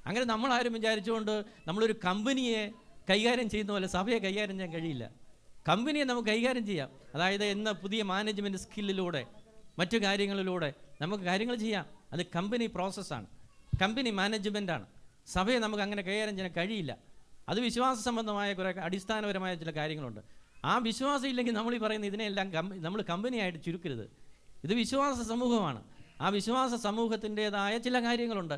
അങ്ങനെ നമ്മളാരും വിചാരിച്ചുകൊണ്ട് നമ്മളൊരു കമ്പനിയെ കൈകാര്യം ചെയ്യുന്ന പോലെ സഭയെ കൈകാര്യം ചെയ്യാൻ കഴിയില്ല. കമ്പനിയെ നമുക്ക് കൈകാര്യം ചെയ്യാം. അതായത് ഇന്ന് പുതിയ മാനേജ്മെൻറ്റ് സ്കില്ലിലൂടെ മറ്റു കാര്യങ്ങളിലൂടെ നമുക്ക് കാര്യങ്ങൾ ചെയ്യാം. അത് കമ്പനി പ്രോസസ്സാണ്, കമ്പനി മാനേജ്മെൻറ്റാണ്. സഭയെ നമുക്ക് അങ്ങനെ കൈകാര്യം ചെയ്യാൻ കഴിയില്ല. അത് വിശ്വാസ സംബന്ധമായ കുറേ അടിസ്ഥാനപരമായ ചില കാര്യങ്ങളുണ്ട്. ആ വിശ്വാസം ഇല്ലെങ്കിൽ നമ്മൾ ഈ പറയുന്ന ഇതിനെല്ലാം നമ്മൾ കമ്പനിയായിട്ട് ചുരുക്കരുത്. ഇത് വിശ്വാസ സമൂഹമാണ്. ആ വിശ്വാസ സമൂഹത്തിൻ്റേതായ ചില കാര്യങ്ങളുണ്ട്.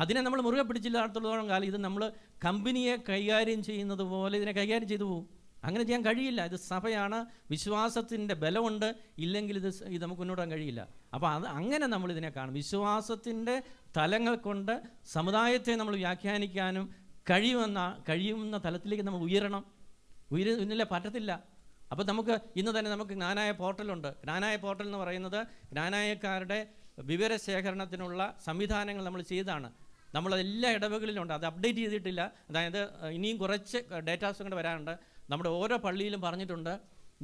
അതിനെ നമ്മൾ മുറുകെ പിടിച്ചില്ലാത്തോളം കാലം ഇത് നമ്മൾ കമ്പനിയെ കൈകാര്യം ചെയ്യുന്നത് പോലെ ഇതിനെ കൈകാര്യം ചെയ്തു പോകും. അങ്ങനെ ചെയ്യാൻ കഴിയില്ല. ഇത് സഭയാണ്, വിശ്വാസത്തിൻ്റെ ബലമുണ്ട്. ഇല്ലെങ്കിൽ ഇത് നമുക്ക് മുന്നോട്ടാൻ കഴിയില്ല. അപ്പോൾ അങ്ങനെ നമ്മളിതിനെ കാണും. വിശ്വാസത്തിൻ്റെ തലങ്ങൾ കൊണ്ട് സമുദായത്തെ നമ്മൾ വ്യാഖ്യാനിക്കാനും കഴിയുന്ന തലത്തിലേക്ക് നമ്മൾ ഉയരുന്നില്ല, പറ്റത്തില്ല. അപ്പോൾ നമുക്ക് ഇന്ന് തന്നെ നമുക്ക് ജ്ഞാനായ പോർട്ടലുണ്ട്. ജ്ഞാനായ പോർട്ടൽ എന്ന് പറയുന്നത് ജ്ഞാനായക്കാരുടെ വിവരശേഖരണത്തിനുള്ള സംവിധാനങ്ങൾ നമ്മൾ ചെയ്തതാണ്. നമ്മളെല്ലാ ഇടവകളിലുണ്ട്. അത് അപ്ഡേറ്റ് ചെയ്തിട്ടില്ല. അതായത് ഇനിയും കുറച്ച് ഡേറ്റാസും കൂടെ വരാനുണ്ട്. നമ്മുടെ ഓരോ പള്ളിയിലും പറഞ്ഞിട്ടുണ്ട്,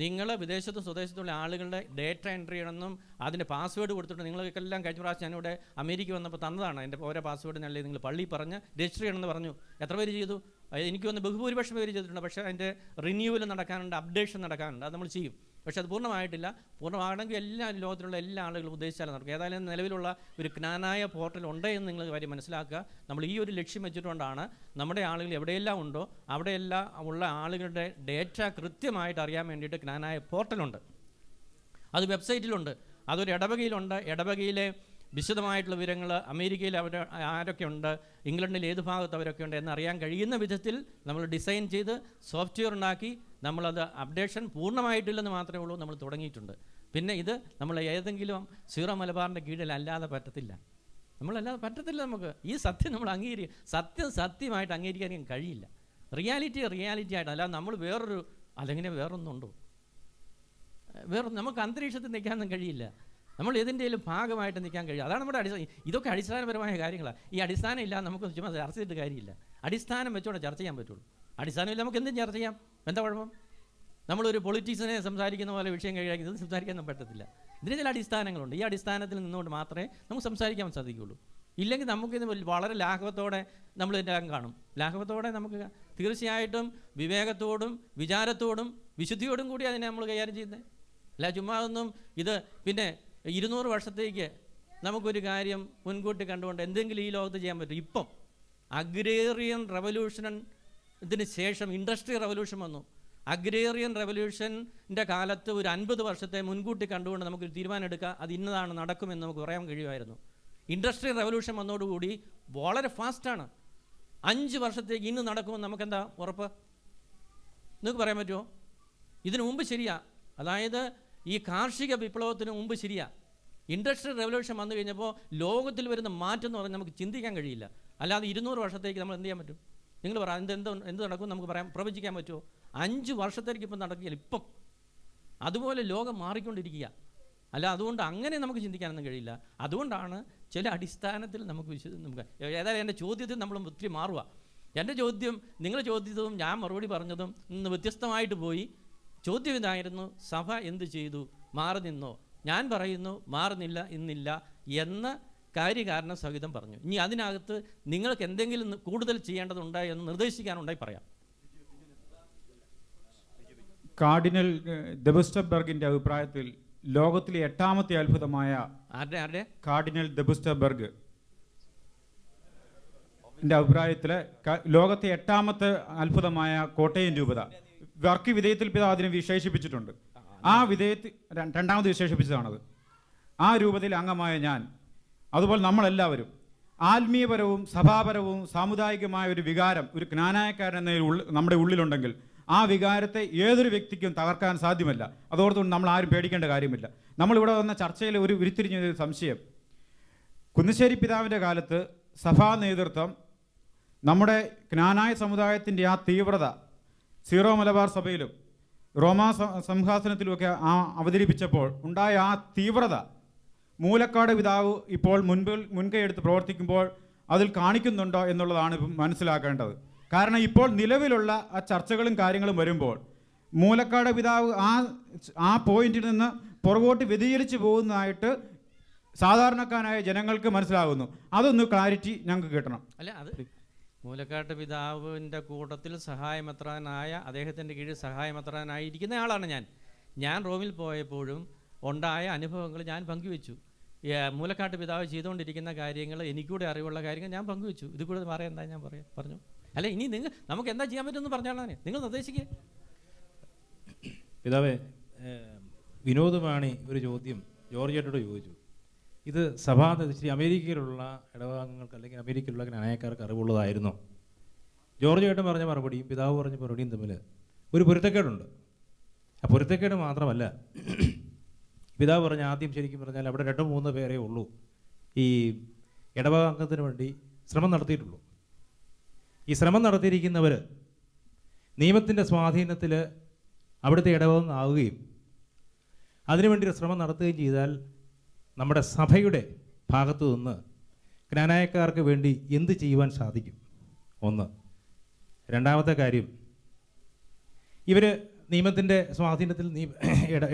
നിങ്ങൾ വിദേശത്തും സ്വദേശത്തുള്ള ആളുകളുടെ ഡേറ്റ എൻട്രി ചെയ്യണമെന്നും അതിൻ്റെ പാസ്വേഡ് കൊടുത്തിട്ടുണ്ട്. നിങ്ങൾക്കെല്ലാം കഴിഞ്ഞ പ്രാവശ്യം ഞാനിവിടെ അമേരിക്ക വന്നപ്പോൾ തന്നതാണ്. എൻ്റെ ഓരോ പാസ്വേഡ് നല്ല നിങ്ങൾ പള്ളി പറഞ്ഞ് രജിസ്റ്റർ ചെയ്യണമെന്ന് പറഞ്ഞു. എത്ര പേര് ചെയ്തു? എനിക്ക് വന്ന് ബഹുഭൂരിപക്ഷം പേര് ചെയ്തിട്ടുണ്ട്. പക്ഷേ അതിൻ്റെ റിന്യൂവൽ നടക്കാനുണ്ട്, അപ്ഡേഷൻ നടക്കാനുണ്ട്. അത് നമ്മൾ ചെയ്യും. പക്ഷേ അത് പൂർണ്ണമായിട്ടില്ല. പൂർണ്ണമാണെങ്കിൽ എല്ലാ ലോകത്തിലുള്ള എല്ലാ ആളുകളും ഉദ്ദേശിച്ചാലും നടക്കും. ഏതായാലും നിലവിലുള്ള ഒരു ജ്ഞാനായ പോർട്ടൽ ഉണ്ട് എന്ന് നിങ്ങൾ കാര്യം മനസ്സിലാക്കുക. നമ്മൾ ഈ ഒരു ലക്ഷ്യം വെച്ചിട്ടുകൊണ്ടാണ് നമ്മുടെ ആളുകൾ എവിടെയെല്ലാം ഉണ്ടോ അവിടെയെല്ലാം ഉള്ള ആളുകളുടെ ഡേറ്റ കൃത്യമായിട്ട് അറിയാൻ വേണ്ടിയിട്ട് ജ്ഞാനായ പോർട്ടലുണ്ട്. അത് വെബ്സൈറ്റിലുണ്ട്. അതൊരു ഇടവകയിലുണ്ട്. ഇടവകയിലെ വിശദമായിട്ടുള്ള വിവരങ്ങൾ അമേരിക്കയിൽ ആരൊക്കെ ഉണ്ട്, ഇംഗ്ലണ്ടിൽ ഏത് ഭാഗത്ത് അവരൊക്കെ ഉണ്ട് എന്നറിയാൻ കഴിയുന്ന വിധത്തിൽ നമ്മൾ ഡിസൈൻ ചെയ്ത് സോഫ്റ്റ്വെയർ ഉണ്ടാക്കി നമ്മളത് അപ്ഡേഷൻ പൂർണ്ണമായിട്ടില്ലെന്ന് മാത്രമേ ഉള്ളൂ, നമ്മൾ തുടങ്ങിയിട്ടുണ്ട്. പിന്നെ ഇത് നമ്മൾ ഏതെങ്കിലും സീറോ മലബാറിൻ്റെ കീഴിലല്ലാതെ പറ്റത്തില്ല. നമ്മളല്ലാതെ പറ്റത്തില്ല. നമുക്ക് ഈ സത്യം നമ്മൾ സത്യമായിട്ട് അംഗീകരിക്കാൻ കഴിയില്ല. റിയാലിറ്റി ആയിട്ട്. അല്ലാതെ നമ്മൾ അല്ലെങ്കിൽ വേറൊന്നുണ്ടോ? നമുക്ക് അന്തരീക്ഷത്തിൽ നിൽക്കാനൊന്നും കഴിയില്ല. നമ്മൾ ഏതിൻ്റെയും ഭാഗമായിട്ട് നിൽക്കാൻ കഴിയും. അതാണ് നമ്മുടെ ഇതൊക്കെ അടിസ്ഥാനപരമായ കാര്യങ്ങളാണ്. ഈ അടിസ്ഥാനം ഇല്ലാതെ നമുക്ക് ചുമ്മാ ചർച്ച ചെയ്തിട്ട് കാര്യമില്ല. അടിസ്ഥാനം വെച്ചോടെ ചർച്ച ചെയ്യാൻ പറ്റുള്ളൂ. അടിസ്ഥാനമില്ല നമുക്ക് എന്തും ചർച്ച ചെയ്യാം. എന്താ കുഴപ്പം? നമ്മളൊരു പൊളിറ്റീഷ്യനെ സംസാരിക്കുന്ന പോലെ വിഷയം കഴിയാക്കുന്നത് സംസാരിക്കാൻ പറ്റത്തില്ല. ഇതിന് ചില അടിസ്ഥാനങ്ങളുണ്ട്. ഈ അടിസ്ഥാനത്തിൽ നിന്നുകൊണ്ട് മാത്രമേ നമുക്ക് സംസാരിക്കാൻ സാധിക്കുകയുള്ളൂ. ഇല്ലെങ്കിൽ നമുക്കിത് വളരെ ലാഘവത്തോടെ നമ്മൾ ഇതിൻ്റെ കാണും. ലാഘവത്തോടെ നമുക്ക് തീർച്ചയായിട്ടും വിവേകത്തോടും വിചാരത്തോടും വിശുദ്ധിയോടും കൂടി അതിനെ നമ്മൾ കൈകാര്യം ചെയ്യുന്നത്. അല്ല ചുമ്മാ ഒന്നും ഇത് പിന്നെ 200 വർഷത്തേക്ക് നമുക്കൊരു കാര്യം മുൻകൂട്ടി കണ്ടുകൊണ്ട് എന്തെങ്കിലും ഈ ലോകത്ത് ചെയ്യാൻ പറ്റും. ഇപ്പം അഗ്രേറിയൻ റവല്യൂഷന് ശേഷം ഇൻഡസ്ട്രി റവല്യൂഷൻ വന്നു. അഗ്രേറിയൻ റവല്യൂഷൻ്റെ കാലത്ത് ഒരു 50 വർഷത്തെ മുൻകൂട്ടി കണ്ടുകൊണ്ട് നമുക്കൊരു തീരുമാനം എടുക്കുക, അത് ഇന്നതാണ് നടക്കുമെന്ന് നമുക്ക് പറയാൻ കഴിയുമായിരുന്നു. ഇൻഡസ്ട്രിയൽ റവല്യൂഷൻ വന്നതോടുകൂടി വളരെ ഫാസ്റ്റാണ്. 5 വർഷത്തേക്ക് ഇന്ന് നടക്കുമെന്ന് നമുക്കെന്താ ഉറപ്പ്? നിങ്ങൾക്ക് പറയാൻ പറ്റുമോ? ഇതിനു മുമ്പ് ശരിയാ. അതായത് ഈ കാർഷിക വിപ്ലവത്തിന് മുമ്പ് ശരിയാ. ഇൻഡസ്ട്രിയൽ റവല്യൂഷൻ വന്നു കഴിഞ്ഞപ്പോൾ ലോകത്തിൽ വരുന്ന മാറ്റം എന്ന് പറഞ്ഞാൽ നമുക്ക് ചിന്തിക്കാൻ കഴിയില്ല. അല്ലാതെ 200 വർഷത്തേക്ക് നമ്മൾ എന്ത് ചെയ്യാൻ പറ്റും? നിങ്ങൾ പറ, എന്ത് നടക്കും നമുക്ക് പറയാൻ പ്രവചിക്കാൻ പറ്റുമോ? 5 വർഷത്തേക്ക് ഇപ്പം നടക്കില്ല. ഇപ്പം അതുപോലെ ലോകം മാറിക്കൊണ്ടിരിക്കുക. അല്ല, അതുകൊണ്ട് അങ്ങനെ നമുക്ക് ചിന്തിക്കാനൊന്നും കഴിയില്ല. അതുകൊണ്ടാണ് ചില അടിസ്ഥാനത്തിൽ നമുക്ക് ഏതായാലും എൻ്റെ ചോദ്യത്തിൽ നമ്മൾ ഒത്തിരി മാറുക. എൻ്റെ ചോദ്യം നിങ്ങൾ ചോദിച്ചതും ഞാൻ മറുപടി പറഞ്ഞതും ഇന്ന് വ്യത്യസ്തമായിട്ട് പോയി. ചോദ്യം ഇതായിരുന്നു, സഭ എന്ത് ചെയ്തു? മാറി നിന്നോ? ഞാൻ പറയുന്നു മാറുന്നില്ല, ഇന്നില്ല എന്ന് കാര്യകാരണ സഹിതം പറഞ്ഞു. ഇനി അതിനകത്ത് നിങ്ങൾക്ക് എന്തെങ്കിലും കൂടുതൽ ചെയ്യേണ്ടതുണ്ട് എന്ന് നിർദ്ദേശിക്കാനുണ്ടായി പറയാം. കാർഡിനൽ ദെബുസ്റ്റർബർഗിൻ്റെ അഭിപ്രായത്തിൽ ലോകത്തിലെ 8ാമത്തെ അത്ഭുതമായ കാർഡിനൽ ദെബുസ്റ്റർബർഗ് അഭിപ്രായത്തിൽ ലോകത്തെ 8ാമത്തെ അത്ഭുതമായ കോട്ടയം രൂപത വർക്കി വിധേയത്തിൽ പിതാവ് അതിനെ വിശേഷിപ്പിച്ചിട്ടുണ്ട്. ആ വിധേയത്തിൽ 2ാമത് വിശേഷിപ്പിച്ചതാണത്. ആ രൂപതയിൽ അംഗമായ ഞാൻ, അതുപോലെ നമ്മളെല്ലാവരും ആത്മീയപരവും സഭാപരവും സാമുദായികമായ ഒരു വികാരം ഒരു ജ്ഞാനായക്കാരൻ എന്ന നമ്മുടെ ഉള്ളിലുണ്ടെങ്കിൽ ആ വികാരത്തെ ഏതൊരു വ്യക്തിക്കും തകർക്കാൻ സാധ്യമല്ല. അതോർത്തുകൊണ്ട് നമ്മൾ ആരും പേടിക്കേണ്ട കാര്യമില്ല. നമ്മളിവിടെ വന്ന ചർച്ചയിൽ ഒരു ഉരുത്തിരിഞ്ഞ സംശയം, കുന്നശ്ശേരി പിതാവിൻ്റെ കാലത്ത് സഭാ നേതൃത്വം നമ്മുടെ ജ്ഞാനായ സമുദായത്തിൻ്റെ ആ തീവ്രത സീറോ മലബാർ സഭയിലും റോമാ സംഹാസനത്തിലുമൊക്കെ അവതരിപ്പിച്ചപ്പോൾ ഉണ്ടായ ആ തീവ്രത മൂലക്കാട് പിതാവ് ഇപ്പോൾ മുൻകൈയെടുത്ത് പ്രവർത്തിക്കുമ്പോൾ അതിൽ കാണിക്കുന്നുണ്ടോ എന്നുള്ളതാണ് മനസ്സിലാക്കേണ്ടത്. കാരണം ഇപ്പോൾ നിലവിലുള്ള ആ ചർച്ചകളും കാര്യങ്ങളും വരുമ്പോൾ മൂലക്കാട് പിതാവ് ആ പോയിന്റിൽ നിന്ന് പുറകോട്ട് വ്യതിചലിച്ച് പോകുന്നതായിട്ട് സാധാരണക്കാരായ ജനങ്ങൾക്ക് മനസ്സിലാകുന്നു. അതൊന്ന് ക്ലാരിറ്റി ഞങ്ങൾക്ക് കിട്ടണം. അല്ല, അത് മൂലക്കാട്ട് പിതാവിൻ്റെ കൂട്ടത്തിൽ സഹായമെത്രാനായ അദ്ദേഹത്തിൻ്റെ കീഴിൽ സഹായമെത്രാനായിരിക്കുന്ന ആളാണ് ഞാൻ റോമിൽ പോയപ്പോഴും ഉണ്ടായ അനുഭവങ്ങൾ ഞാൻ പങ്കുവെച്ചു. മൂലക്കാട്ട് പിതാവ് ചെയ്തുകൊണ്ടിരിക്കുന്ന കാര്യങ്ങൾ എനിക്കൂടെ അറിവുള്ള കാര്യങ്ങൾ ഞാൻ പങ്കുവെച്ചു. ഇത് കൂടെ പറയാൻ എന്താ ഞാൻ പറഞ്ഞു. അല്ല, ഇനി നമുക്ക് എന്താ ചെയ്യാൻ പറ്റുമെന്ന് പറഞ്ഞാൽ നിങ്ങൾ നിർദ്ദേശിക്കുക. പിതാവേ, വിനോദ് മാണി ഒരു ചോദ്യം ജോർജേട്ടോട് ചോദിച്ചു. ഇത് ശരി അമേരിക്കയിലുള്ള ഇടവകങ്ങൾക്ക് അല്ലെങ്കിൽ അമേരിക്കയിലുള്ള ജ്ഞാനായക്കാർക്ക് അറിവുള്ളതായിരുന്നോ? ജോർജ് ഏട്ടൻ പറഞ്ഞ മറുപടിയും പിതാവ് പറഞ്ഞ മറുപടിയും തമ്മിൽ ഒരു പൊരുത്തക്കേടുണ്ട്. ആ പൊരുത്തക്കേട് മാത്രമല്ല, പിതാവ് പറഞ്ഞ ആദ്യം ശരിക്കും പറഞ്ഞാൽ അവിടെ 2-3 പേരേ ഉള്ളൂ ഈ ഇടവക അംഗത്തിന് വേണ്ടി ശ്രമം നടത്തിയിട്ടുള്ളൂ. ഈ ശ്രമം നടത്തിയിരിക്കുന്നവർ നിയമത്തിൻ്റെ സ്വാധീനത്തിൽ അവിടുത്തെ ഇടവകം ആവുകയും അതിനുവേണ്ടി ഒരു ശ്രമം നടത്തുകയും ചെയ്താൽ നമ്മുടെ സഭയുടെ ഭാഗത്തു നിന്ന് ജ്ഞാനായക്കാർക്ക് വേണ്ടി എന്ത് ചെയ്യുവാൻ സാധിക്കും? ഒന്ന്. രണ്ടാമത്തെ കാര്യം, ഇവർ നിയമത്തിൻ്റെ സ്വാധീനത്തിൽ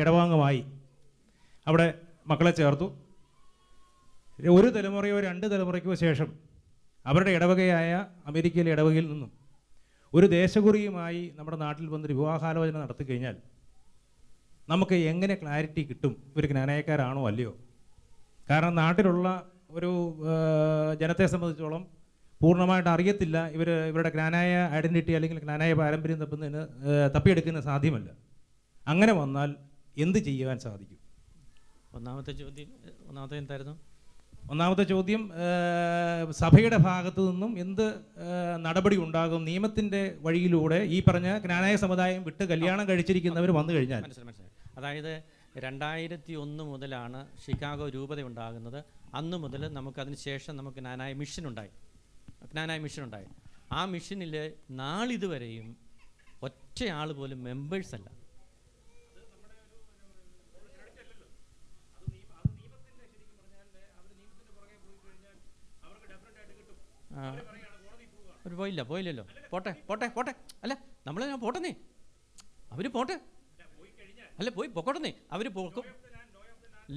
ഇടവാംഗമായി അവിടെ മക്കളെ ചേർത്തു. ഒരു തലമുറയോ 2 തലമുറയ്ക്കോ ശേഷം അവരുടെ ഇടവകയായ അമേരിക്കയിലെ ഇടവകയിൽ നിന്നും ഒരു ദേശകുറിയുമായി നമ്മുടെ നാട്ടിൽ വന്നൊരു വിവാഹാലോചന നടത്തി കഴിഞ്ഞാൽ നമുക്ക് എങ്ങനെ ക്ലാരിറ്റി കിട്ടും ഇവർ ജ്ഞാനായക്കാരാണോ അല്ലയോ? കാരണം നാട്ടിലുള്ള ഒരു ജനത്തെ സംബന്ധിച്ചോളം പൂർണ്ണമായിട്ട് അറിയത്തില്ല ഇവരുടെ ജ്ഞാനായ ഐഡൻറ്റിറ്റി അല്ലെങ്കിൽ ജ്ഞാനായ പാരമ്പര്യം തപ്പിയെടുക്കുന്ന സാധ്യമല്ല. അങ്ങനെ വന്നാൽ എന്ത് ചെയ്യുവാൻ സാധിക്കും? ഒന്നാമത്തെ ചോദ്യം സഭയുടെ ഭാഗത്തു നിന്നും എന്ത് നടപടി ഉണ്ടാകും? നിയമത്തിൻ്റെ വഴിയിലൂടെ ഈ പറഞ്ഞ ജ്ഞാനായ സമുദായം വിട്ട് കല്യാണം കഴിച്ചിരിക്കുന്നവർ വന്നു കഴിഞ്ഞാൽ. മനസ്സിലായി. അതായത് 2001 മുതലാണ് ഷിക്കാഗോ രൂപത ഉണ്ടാകുന്നത്. അന്ന് മുതൽ നമുക്കതിന് ശേഷം നമുക്ക് ജ്ഞാനായ മിഷൻ ഉണ്ടായി. ആ മിഷനിൽ നാളിതുവരെയും ഒറ്റയാൾ പോലും മെമ്പേഴ്സ് അല്ല. അവർ പോയില്ലല്ലോ. പോട്ടെ അല്ല, നമ്മൾ പോട്ടെന്നേ, അവർ പോട്ടെ, അല്ല പൊക്കോട്ടെന്നേ, അവർ പോക്കും.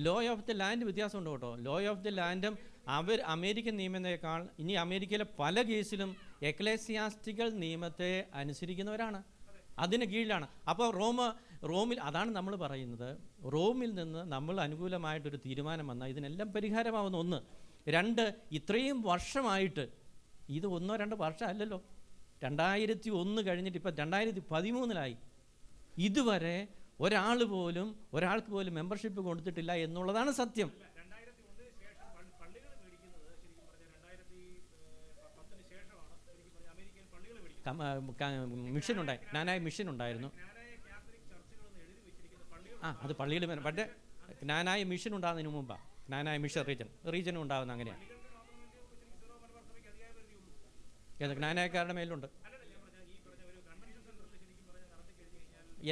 ലോ ഓഫ് ദി ലാൻഡ് വ്യത്യാസമുണ്ട് കേട്ടോ. ലോ ഓഫ് ദി ലാൻഡും അമേരിക്കൻ നിയമത്തേക്കാൾ ഇനി അമേരിക്കയിലെ പല കേസിലും എക്ലേസിയാസ്റ്റിക്കൽ നിയമത്തെ അനുസരിക്കുന്നവരാണ്, അതിന് കീഴിലാണ്. അപ്പോൾ റോമിൽ അതാണ് നമ്മൾ പറയുന്നത്. റോമിൽ നിന്ന് നമ്മൾ അനുകൂലമായിട്ടൊരു തീരുമാനം വന്നാൽ ഇതിനെല്ലാം പരിഹാരമാവുന്ന 1. 2, ഇത്രയും വർഷമായിട്ട് ഇത് 1-2 വർഷം അല്ലല്ലോ, 2001 കഴിഞ്ഞിട്ട് ഇപ്പം 2013 ഇതുവരെ ഒരാൾക്ക് പോലും മെമ്പർഷിപ്പ് കൊടുത്തിട്ടില്ല എന്നുള്ളതാണ് സത്യം. മിഷനുണ്ടായി, ജ്ഞാനായ മിഷൻ ഉണ്ടായിരുന്നു. അത് പള്ളിയിൽ പക്ഷേ ജ്ഞാനായ മിഷൻ ഉണ്ടാകുന്നതിന് മുമ്പാണ് ജ്ഞാനായ മിഷൻ റീജനും ഉണ്ടാകുന്ന. അങ്ങനെയാണ് ജ്ഞാനായക്കാരുടെ മേലുണ്ട്.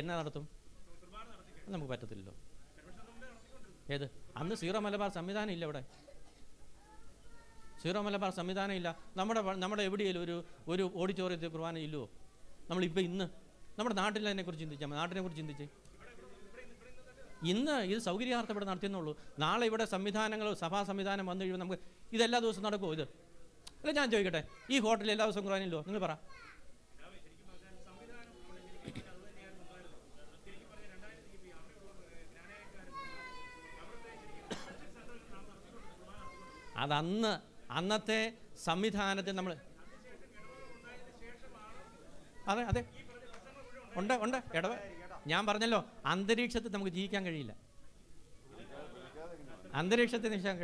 എന്നാ നടത്തും? നമുക്ക് പറ്റത്തില്ലല്ലോ. ഏത്? അന്ന് സീറോ മലബാർ സംവിധാനം ഇല്ല. ഇവിടെ സീറോ മലബാർ സംവിധാനം ഇല്ല. നമ്മുടെ എവിടെയെങ്കിലും ഒരു ഓഡിറ്റോറിയത്തിൽ കുർബാന ഇല്ലയോ? ഇന്ന് നമ്മുടെ നാട്ടിനെക്കുറിച്ച് ചിന്തിച്ചേ. ഇന്ന് ഇത് സൗകര്യാർത്ഥം ഇവിടെ നടത്തുന്നുള്ളൂ. നാളെ ഇവിടെ സഭാ സംവിധാനം വന്നു കഴിയുമ്പോൾ നമുക്ക് ഇതെല്ലാ ദിവസവും നടക്കുമോ? ഇത് അല്ല, ഞാൻ ചോദിക്കട്ടെ, ഈ ഹോട്ടലിൽ എല്ലാ ദിവസവും കുർബാനയില്ലോ? നിങ്ങൾ പറ. അന്നത്തെ സംവിധാനത്തിൽ നമ്മൾ അതെ ഉണ്ട് ഞാൻ പറഞ്ഞല്ലോ, അന്തരീക്ഷത്തിൽ നമുക്ക് ജീവിക്കാൻ കഴിയില്ല. അന്തരീക്ഷത്തിൽ നിൽക്കാൻ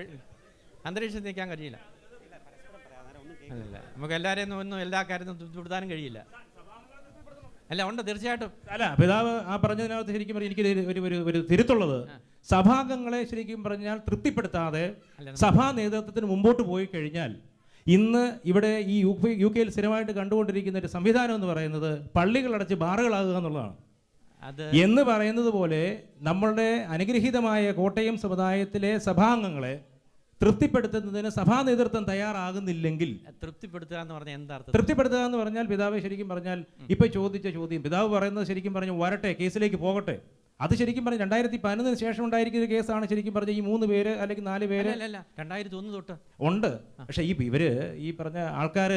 കഴിയില്ല. അല്ല, നമുക്ക് എല്ലാവരെയും എല്ലാ കാര്യത്തിനും തൃപ്തിപ്പെടുത്താനും കഴിയില്ല. അല്ല, ഉണ്ട്, തീർച്ചയായിട്ടും. അല്ല, പിതാവ് ആ പറഞ്ഞതിനകത്ത് ശരിക്കും പറഞ്ഞാൽ എനിക്ക് ഒരു തിരുത്തുള്ളത്, സഭാംഗങ്ങളെ ശരിക്കും പറഞ്ഞാൽ തൃപ്തിപ്പെടുത്താതെ സഭാ നേതൃത്വത്തിന് മുമ്പോട്ട് പോയി കഴിഞ്ഞാൽ ഇന്ന് ഇവിടെ ഈ യു കെയിൽ സ്ഥിരമായിട്ട് കണ്ടുകൊണ്ടിരിക്കുന്ന ഒരു സംവിധാനം എന്ന് പറയുന്നത് പള്ളികളടച്ച് ബാറുകളാകുക എന്നുള്ളതാണ്. എന്ന് പറയുന്നത് പോലെ നമ്മളുടെ അനുഗ്രഹീതമായ കോട്ടയം സമുദായത്തിലെ സഭാംഗങ്ങളെ തൃപ്തിപ്പെടുത്തുന്നതിന് സഭാ നേതൃത്വം തയ്യാറാകുന്നില്ലെങ്കിൽ, തൃപ്തിപ്പെടുത്തുക എന്ന് പറഞ്ഞാൽ എന്താ? തൃപ്തിപ്പെടുത്തുക എന്ന് പറഞ്ഞാൽ പിതാവ് ശരിക്കും പറഞ്ഞാൽ ഇപ്പൊ ചോദിച്ച ചോദ്യം, പിതാവ് പറയുന്നത് ശരിക്കും പറഞ്ഞു വരട്ടെ, കേസിലേക്ക് പോകട്ടെ, അത് ശരിക്കും പറഞ്ഞാൽ 2011 ശേഷം ഉണ്ടായിരിക്കുന്ന ഒരു കേസാണ് ശരിക്കും പറഞ്ഞാൽ ഈ 3 പേര് അല്ലെങ്കിൽ 4 പേര്. അല്ല 2001 തൊട്ട് ഉണ്ട്. പക്ഷേ ഇവര് ഈ പറഞ്ഞ ആൾക്കാർ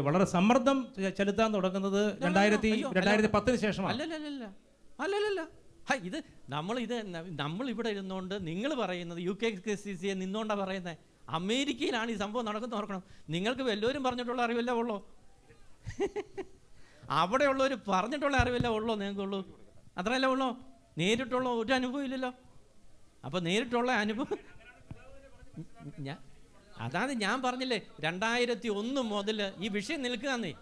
വളരെ സമ്മർദ്ദം ചെലുത്താൻ തുടങ്ങുന്നത് 2010 ശേഷമാണ്. അല്ലല്ല ഇത് നമ്മൾ ഇവിടെ ഇരുന്നുകൊണ്ട് നിങ്ങൾ പറയുന്നത് UKCCയെ നിന്നുകൊണ്ടാണ് പറയുന്നത്. അമേരിക്കയിലാണ് ഈ സംഭവം നടക്കുന്നത് ഓർക്കണം. നിങ്ങൾക്ക് വല്ലവരും പറഞ്ഞിട്ടുള്ള അറിവല്ല ഉള്ളോ? അവിടെയുള്ളവർ പറഞ്ഞിട്ടുള്ള അറിവല്ല ഉള്ളോ നിങ്ങൾക്കുള്ളൂ? അത്രയല്ല ഉള്ളോ? നേരിട്ടുള്ള ഒരു അനുഭവം ഇല്ലല്ലോ. അപ്പോൾ നേരിട്ടുള്ള അനുഭവം അതാണ് ഞാൻ പറഞ്ഞില്ലേ, 2001 മുതൽ ഈ വിഷയം നിൽക്കുകയെന്നേ.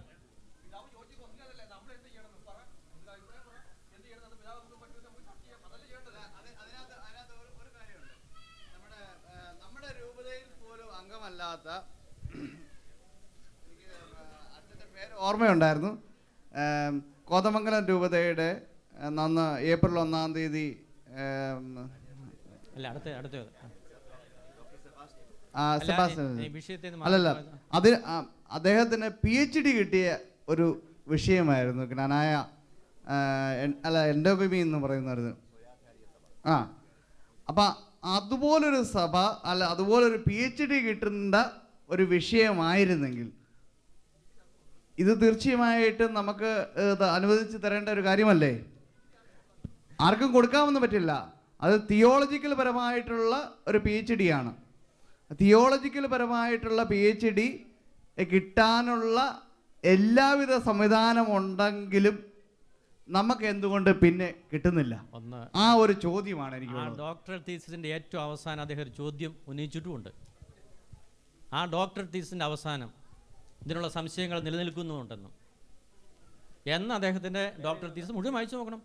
അംഗമല്ലാത്ത അച്ഛൻ്റെ പേര് ഓർമ്മയുണ്ടായിരുന്നു. കോതമംഗലം രൂപതയുടെ ഏപ്രിൽ 1-ാം തീയതി അല്ലല്ല അത് അദ്ദേഹത്തിന് PhD കിട്ടിയ ഒരു വിഷയമായിരുന്നു ജ്ഞാനായ എൻഡോഗമി എന്ന് പറയുന്നതായിരുന്നു. അപ്പം അതുപോലൊരു സഭ അതുപോലൊരു PhD കിട്ടേണ്ട ഒരു വിഷയമായിരുന്നെങ്കിൽ ഇത് തീർച്ചയായിട്ടും നമുക്ക് അനുവദിച്ച് തരേണ്ട ഒരു കാര്യമല്ലേ? ആർക്കും കൊടുക്കാമെന്ന് പറ്റില്ല. അത് തിയോളജിക്കൽ പരമായിട്ടുള്ള ഒരു PhD ആണ്. തിയോളജിക്കൽ പരമായിട്ടുള്ള PhD കിട്ടാനുള്ള എല്ലാവിധ സംവിധാനം ഉണ്ടെങ്കിലും നമുക്ക് എന്തുകൊണ്ട് പിന്നെ കിട്ടുന്നില്ല? ആ ഒരു ചോദ്യമാണ് എനിക്ക്. ഡോക്ടറൽ തീസിസിന്റെ ഏറ്റവും അവസാനം അദ്ദേഹം ഒരു ചോദ്യം ഉന്നയിച്ചിട്ടുമുണ്ട്. ആ ഡോക്ടറൽ തീസിസിന്റെ അവസാനം ഇതിനുള്ള സംശയങ്ങൾ നിലനിൽക്കുന്നുണ്ടെന്നും എന്ന് അദ്ദേഹത്തിൻ്റെ ഡോക്ടറൽ തീസിസ് മുഴുവൻ വായിച്ചു നോക്കണം.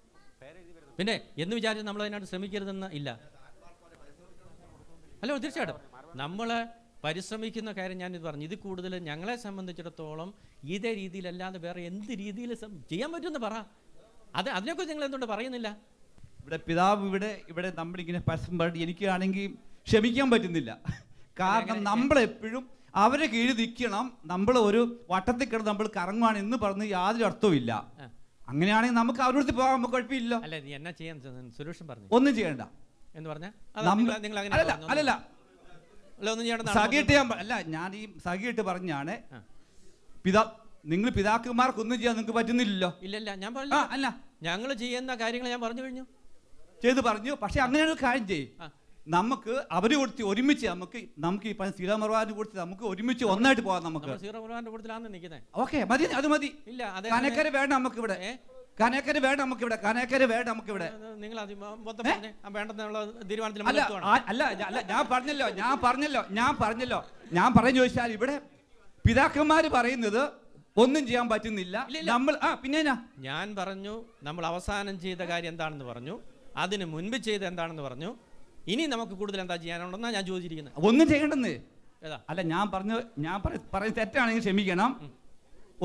പിന്നെ എന്ന് വിചാരിച്ച് നമ്മൾ അതിനായിട്ട് ശ്രമിക്കരുതെന്ന് ഇല്ല. അല്ല, തീർച്ചയായിട്ടും നമ്മൾ പരിശ്രമിക്കുന്ന കാര്യം ഞാനിത് പറഞ്ഞു. ഇത് കൂടുതൽ ഞങ്ങളെ സംബന്ധിച്ചിടത്തോളം ഇതേ രീതിയിലല്ലാതെ വേറെ എന്ത് രീതിയിൽ ചെയ്യാൻ പറ്റുമെന്ന് പറ. അതിനെക്കുറിച്ച് നിങ്ങൾ എന്തുകൊണ്ട് പറയുന്നില്ല? ഇവിടെ പിതാവ് ഇവിടെ നമ്മളിങ്ങനെ പരസ്പരം പറഞ്ഞ് എനിക്കാണെങ്കിൽ ക്ഷമിക്കാൻ പറ്റുന്നില്ല. കാരണം നമ്മളെപ്പോഴും അവരെ കീഴിൽ നിൽക്കണം, നമ്മൾ ഒരു വട്ടത്തിൽ കിടന്ന് നമ്മൾ കറങ്ങുകയാണ് എന്ന് പറഞ്ഞ് യാതൊരു അർത്ഥവുമില്ല. അങ്ങനെയാണെങ്കിൽ നമുക്ക് അവരോട് പോകാൻ നമുക്ക് കുഴപ്പമില്ല. അല്ല, നീ എന്നാ ചെയ്യാൻ സൊല്യൂഷൻ പറഞ്ഞു? ഒന്നും ചെയ്യണ്ട എന്ന് പറഞ്ഞാൽ അല്ലല്ല അല്ല, ഞാൻ ഈ സഖിയിട്ട് പറഞ്ഞാണ് നിങ്ങൾ പിതാക്കന്മാർക്കൊന്നും ചെയ്യാൻ നിങ്ങൾക്ക് പറ്റുന്നില്ലല്ലോ. ഇല്ലല്ല, ഞാൻ പറഞ്ഞു അല്ല, ഞങ്ങൾ ചെയ്യുന്ന കാര്യങ്ങൾ ഞാൻ പറഞ്ഞു കഴിഞ്ഞു, ചെയ്ത് പറഞ്ഞു. പക്ഷെ അങ്ങനെയാണ് ഒരു കാര്യം ചെയ്യും, നമുക്ക് അവര് കൊടുത്ത് ഒരുമിച്ച് നമുക്ക് ഈ സീറോമർവാന്റെ കൊടുത്ത് നമുക്ക് ഒരുമിച്ച് ഒന്നായിട്ട് പോകാം. നമുക്ക് സീറോമർവാന്റെ കൂട്ടത്തിലാണ് നിൽക്കുന്നത്. ഓക്കെ, മതി, അത് മതി. ഇല്ല, കാനേക്കര വേണ്ട നമുക്ക് ഇവിടെ, കാനേക്കര വേണ്ട നമുക്ക് ഇവിടെ, കാനേക്കര വേണ്ട നമുക്ക് ഇവിടെ. നിങ്ങൾ വേണ്ടെന്നുള്ള തീരുമാനത്തിൽ അല്ല, ഞാൻ പറഞ്ഞു ചോദിച്ചാൽ ഇവിടെ പിതാക്കന്മാര് പറയുന്നത് ഒന്നും ചെയ്യാൻ പറ്റുന്നില്ല. നമ്മൾ പിന്നെ ഞാൻ പറഞ്ഞു, നമ്മൾ അവസാനം ചെയ്ത കാര്യം എന്താണെന്ന് പറഞ്ഞു, അതിന് മുൻപ് ചെയ്ത് എന്താണെന്ന് പറഞ്ഞു. ഇനി നമുക്ക് കൂടുതൽ എന്താ ചെയ്യാനുണ്ടെന്നാ ഞാൻ ചോദിച്ചിരിക്കുന്നത്. ഒന്നും ചെയ്യണ്ടെന്ന് അല്ല, ഞാൻ പറഞ്ഞ തെറ്റാണെങ്കിൽ ക്ഷമിക്കണം.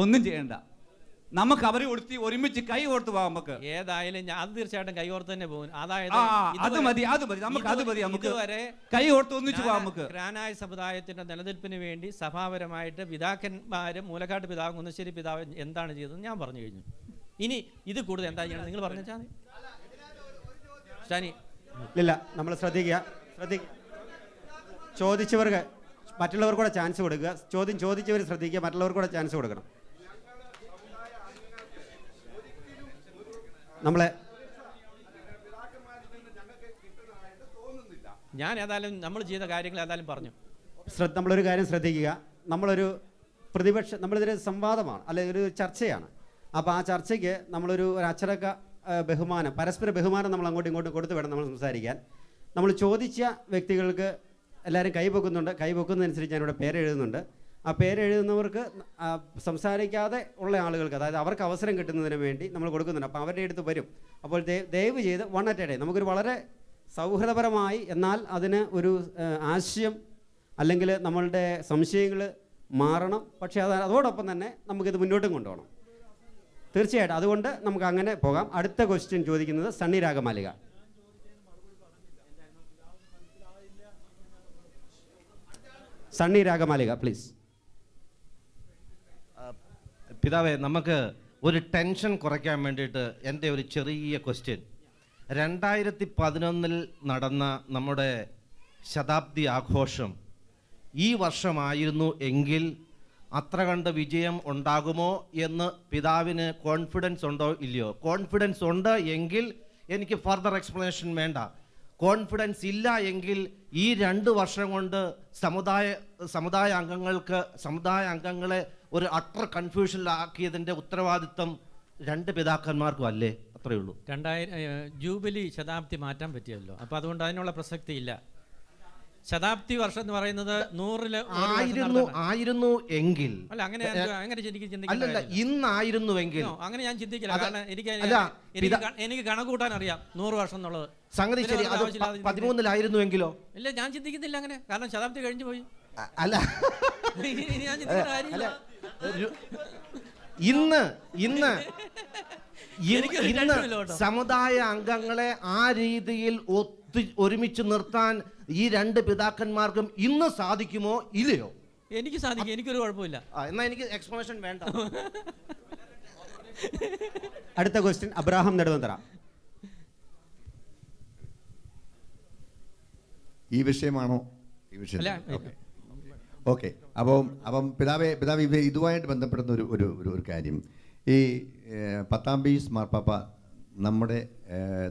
ഒന്നും ചെയ്യണ്ട, നമുക്ക് അവരെ കൊടുത്ത് ഒരുമിച്ച് കൈ കോർത്ത് പോകാം. നമുക്ക് ഏതായാലും അത് തീർച്ചയായിട്ടും കൈ കോർത്ത് തന്നെ പോകും. അതായത് അത് മതി, നമുക്ക് കൈ കോർത്ത് ഒന്നിച്ച് പോകാം. നമുക്ക് ഗ്രാനായ സമുദായത്തിന്റെ നിലനിൽപ്പിന് വേണ്ടി സഭാപരമായിട്ട് പിതാക്കന്മാരും മൂലക്കാട്ട് പിതാവ് കുന്നശ്ശേരി പിതാവ് എന്താണ് ചെയ്തതെന്ന് ഞാൻ പറഞ്ഞു കഴിഞ്ഞു. ഇനി ഇത് കൂടുതൽ എന്താ ചെയ്യണം നിങ്ങൾ പറഞ്ഞാൽ ഷാനി. ഇല്ല, നമ്മൾ ശ്രദ്ധിക്കുക. ചോദിച്ചവർക്ക് മറ്റുള്ളവർക്ക് കൂടെ ചാൻസ് കൊടുക്കുക. ചോദിച്ചവർ ശ്രദ്ധിക്കുക, മറ്റുള്ളവർക്ക് കൂടെ ചാൻസ് കൊടുക്കണം. ഞാൻ ഏതായാലും നമ്മൾ ചെയ്ത കാര്യങ്ങൾ ഏതായാലും പറഞ്ഞു. നമ്മളൊരു കാര്യം ശ്രദ്ധിക്കുക, നമ്മളിതൊരു സംവാദമാണ്, അല്ലെങ്കിൽ ഒരു ചർച്ചയാണ്. അപ്പോൾ ആ ചർച്ചയ്ക്ക് നമ്മളൊരു അച്ചടക്ക ബഹുമാനം, പരസ്പര ബഹുമാനം നമ്മൾ അങ്ങോട്ടും ഇങ്ങോട്ടും കൊടുത്ത് വേണം നമ്മൾ സംസാരിക്കാൻ. നമ്മൾ ചോദിച്ച വ്യക്തികൾക്ക് എല്ലാവരും കൈപൊക്കുന്നതനുസരിച്ച് ഞാനിവിടെ പേരെഴുതുന്നുണ്ട്. ആ പേരെഴുതുന്നവർക്ക് സംസാരിക്കാതെ ഉള്ള ആളുകൾക്ക്, അതായത് അവർക്ക് അവസരം കിട്ടുന്നതിന് വേണ്ടി നമ്മൾ കൊടുക്കുന്നുണ്ട്. അപ്പോൾ അവരുടെ അടുത്ത് വരും. അപ്പോൾ ദയവ് ചെയ്ത് വൺ അറ്റ് എ ഡേ നമുക്കൊരു വളരെ സൗഹൃദപരമായി, എന്നാൽ അതിന് ഒരു ആശയം അല്ലെങ്കിൽ നമ്മളുടെ സംശയങ്ങൾ മാറണം. പക്ഷേ അതോടൊപ്പം തന്നെ നമുക്കിത് മുന്നോട്ടും കൊണ്ടുപോകണം. തീർച്ചയായിട്ടും അതുകൊണ്ട് നമുക്ക് അങ്ങനെ പോകാം. അടുത്ത ക്വസ്റ്റ്യൻ ചോദിക്കുന്നത് സണ്ണി രാഗമാലിക. സണ്ണി രാഗമാലിക പ്ലീസ്. പിതാവേ, നമുക്ക് ഒരു ടെൻഷൻ കുറയ്ക്കാൻ വേണ്ടിയിട്ട് എൻ്റെ ഒരു ചെറിയ ക്വസ്റ്റ്യൻ. 2011 നടന്ന നമ്മുടെ ശതാബ്ദി ആഘോഷം ഈ വർഷമായിരുന്നു എങ്കിൽ അത്ര കണ്ട് വിജയം ഉണ്ടാകുമോ എന്ന് പിതാവിന് കോൺഫിഡൻസ് ഉണ്ടോ ഇല്ലയോ? കോൺഫിഡൻസ് ഉണ്ട് എങ്കിൽ എനിക്ക് ഫർദർ എക്സ്പ്ലനേഷൻ വേണ്ട. കോൺഫിഡൻസ് ഇല്ല എങ്കിൽ ഈ 2 വർഷം കൊണ്ട് സമുദായ അംഗങ്ങളെ ഒരു അട്ടർ കൺഫ്യൂഷനിലാക്കിയതിൻ്റെ ഉത്തരവാദിത്വം 2 പിതാക്കന്മാർക്കും അല്ലേ? അത്രയേ ഉള്ളൂ. 2000 ജൂബിലി ശതാബ്ദി മാറ്റാൻ പറ്റിയല്ലോ. അപ്പോൾ അതുകൊണ്ട് അതിനുള്ള പ്രസക്തി ഇല്ല. ശതാബ്ദി വർഷം എന്ന് പറയുന്നത് 100 ആയിരുന്നു എങ്കിൽ അല്ല, അങ്ങനെ എനിക്ക് അല്ലല്ല, ഇന്നായിരുന്നുവെങ്കിൽ അങ്ങനെ ഞാൻ ചിന്തിക്കില്ല. കാരണം എനിക്ക് കണക്ക് കൂട്ടാൻ അറിയാം 100 വർഷം എന്നുള്ളത്. സംഗതി ശരി. 13-ലായിരുന്നുവെങ്കിലോ? ഇല്ല, ഞാൻ ചിന്തിക്കുന്നില്ല അങ്ങനെ. കാരണം ശതാബ്ദി കഴിഞ്ഞു പോയി. അല്ല, ഞാൻ ചിന്തിക്കുന്ന കാര്യമില്ല. ഇന്ന് സമുദായ അംഗങ്ങളെ ആ രീതിയിൽ ഒരുമിച്ച് നിർത്താൻ ഈ 2 പിതാക്കന്മാർക്കും ഇന്ന് സാധിക്കുമോ ഇല്ലയോ? എനിക്ക് സാധിക്കും. എനിക്കൊരു കുഴപ്പമില്ല. എന്നാ എനിക്ക് എക്സ്പ്ലനേഷൻ വേണ്ട. അടുത്ത ക്വസ്റ്റ്യൻ അബ്രാഹാം നെടുവന്തറ. ഈ വിഷയമാണോ? ഈ വിഷയം ഓക്കെ. അപ്പം പിതാവ് ഇതുമായിട്ട് ബന്ധപ്പെടുന്ന ഒരു കാര്യം, ഈ 10-ാം പീസ് മാർപ്പാപ്പ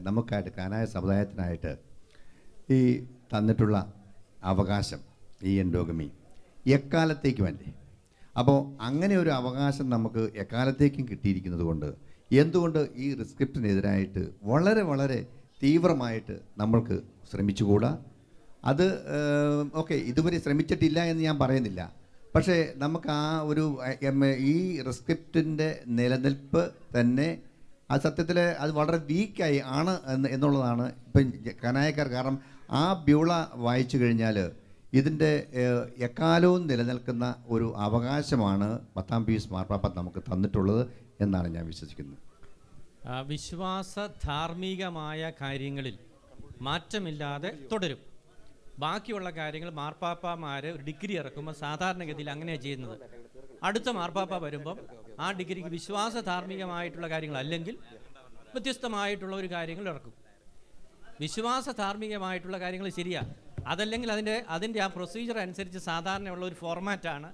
നമുക്കായിട്ട് കാനായ സമുദായത്തിനായിട്ട് ഈ തന്നിട്ടുള്ള അവകാശം, ഈ എൻഡോഗമി എക്കാലത്തേക്കും അല്ലേ? അപ്പോൾ അങ്ങനെ ഒരു അവകാശം നമുക്ക് എക്കാലത്തേക്കും കിട്ടിയിരിക്കുന്നത് കൊണ്ട് എന്തുകൊണ്ട് ഈ റിസ്ക്രിപ്റ്റിനെതിരായിട്ട് വളരെ വളരെ തീവ്രമായിട്ട് നമ്മൾക്ക് ശ്രമിച്ചുകൂടാ? അത് ഓക്കെ, ഇതുവരെ ശ്രമിച്ചിട്ടില്ല എന്ന് ഞാൻ പറയുന്നില്ല. പക്ഷേ നമുക്ക് ആ ഒരു ഈ റിസ്ക്രിപ്റ്റിൻ്റെ നിലനിൽപ്പ് തന്നെ അത് സത്യത്തിൽ അത് വളരെ വീക്കായി ആണ് എന്നുള്ളതാണ് ഇപ്പം കനായക്കാർ. കാരണം ആ ബ്യൂള വായിച്ചു കഴിഞ്ഞാൽ ഇതിൻ്റെ എക്കാലവും നിലനിൽക്കുന്ന ഒരു അവകാശമാണ് 10-ാം പീസ് മാർപ്പാപ്പ നമുക്ക് തന്നിട്ടുള്ളത് എന്നാണ് ഞാൻ വിശ്വസിക്കുന്നത്. വിശ്വാസ ധാർമ്മികമായ കാര്യങ്ങളിൽ മാറ്റമില്ലാതെ തുടരും. ബാക്കിയുള്ള കാര്യങ്ങൾ മാർപ്പാപ്പമാർ ഒരു ഡിഗ്രി ഇറക്കുമ്പോൾ സാധാരണഗതിയിൽ അങ്ങനെയാണ് ചെയ്യുന്നത്. അടുത്ത മാർപ്പാപ്പ വരുമ്പം ആ ഡിഗ്രിക്ക് വിശ്വാസ ധാർമ്മികമായിട്ടുള്ള കാര്യങ്ങൾ അല്ലെങ്കിൽ വ്യത്യസ്തമായിട്ടുള്ള ഒരു കാര്യങ്ങൾ ഇറക്കും. വിശ്വാസ ധാർമ്മികമായിട്ടുള്ള കാര്യങ്ങൾ ശരിയാണ്. അതല്ലെങ്കിൽ അതിൻ്റെ ആ പ്രൊസീജിയർ അനുസരിച്ച് സാധാരണയുള്ള ഒരു ഫോർമാറ്റാണ്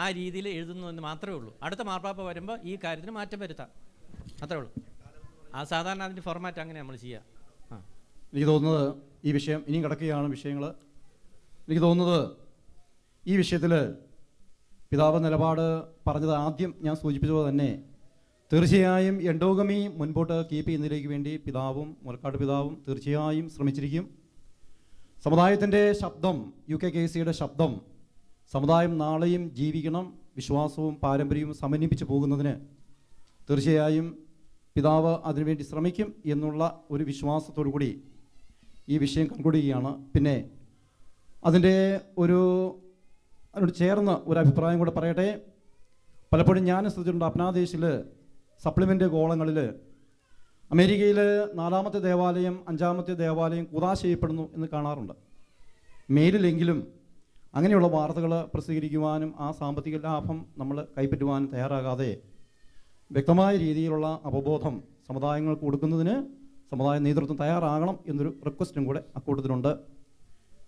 ആ രീതിയിൽ എഴുതുന്നതെന്ന് മാത്രമേ ഉള്ളൂ. അടുത്ത മാർപ്പാപ്പ വരുമ്പോൾ ഈ കാര്യത്തിന് മാറ്റം വരുത്താം, അത്രേ ഉള്ളൂ. ആ സാധാരണ അതിൻ്റെ ഫോർമാറ്റ് അങ്ങനെ നമ്മൾ ചെയ്യുക. എനിക്ക് തോന്നുന്നത് ഈ വിഷയം ഇനിയും കിടക്കുകയാണ് വിഷയങ്ങൾ. എനിക്ക് തോന്നുന്നത് ഈ വിഷയത്തിൽ പിതാവ് നിലപാട് പറഞ്ഞത് ആദ്യം ഞാൻ സൂചിപ്പിച്ചത് തന്നെ തീർച്ചയായും എൻഡോഗമി മുൻപോട്ട് കീപ്പ് ചെയ്യുന്നതിലേക്ക് വേണ്ടി പിതാവും മുലക്കാട് പിതാവും തീർച്ചയായും ശ്രമിച്ചിരിക്കും. സമുദായത്തിൻ്റെ ശബ്ദം, UKKC-യുടെ ശബ്ദം, സമുദായം നാളെയും ജീവിക്കണം, വിശ്വാസവും പാരമ്പര്യവും സമന്വയിപ്പിച്ച് പോകുന്നതിന് തീർച്ചയായും പിതാവ് അതിനുവേണ്ടി ശ്രമിക്കും എന്നുള്ള ഒരു വിശ്വാസത്തോടു കൂടി ഈ വിഷയം കൺക്ലൂഡ് ചെയ്യുകയാണ്. പിന്നെ അതിൻ്റെ അതിനോട് ചേർന്ന് ഒരു അഭിപ്രായം കൂടെ പറയട്ടെ. പലപ്പോഴും ഞാൻ ശ്രദ്ധിച്ചിട്ടുണ്ട്, അപ്നാദേശിൽ സപ്ലിമെൻ്റ് കോളങ്ങളിൽ അമേരിക്കയിൽ 4-ാമത്തെ ദേവാലയം 5-ാമത്തെ ദേവാലയം കുദാശ ചെയ്യപ്പെടുന്നു എന്ന് കാണാറുണ്ട്. മേലിലെങ്കിലും അങ്ങനെയുള്ള വാർത്തകൾ പ്രസിദ്ധീകരിക്കുവാനും ആ സാമ്പത്തിക ലാഭം നമ്മൾ കൈപ്പറ്റുവാനും തയ്യാറാകാതെ വ്യക്തമായ രീതിയിലുള്ള അവബോധം സമുദായങ്ങൾക്ക് കൊടുക്കുന്നതിന് സമുദായ നേതൃത്വം തയ്യാറാകണം എന്നൊരു റിക്വസ്റ്റും കൂടെ അക്കൂട്ടത്തിലുണ്ട്.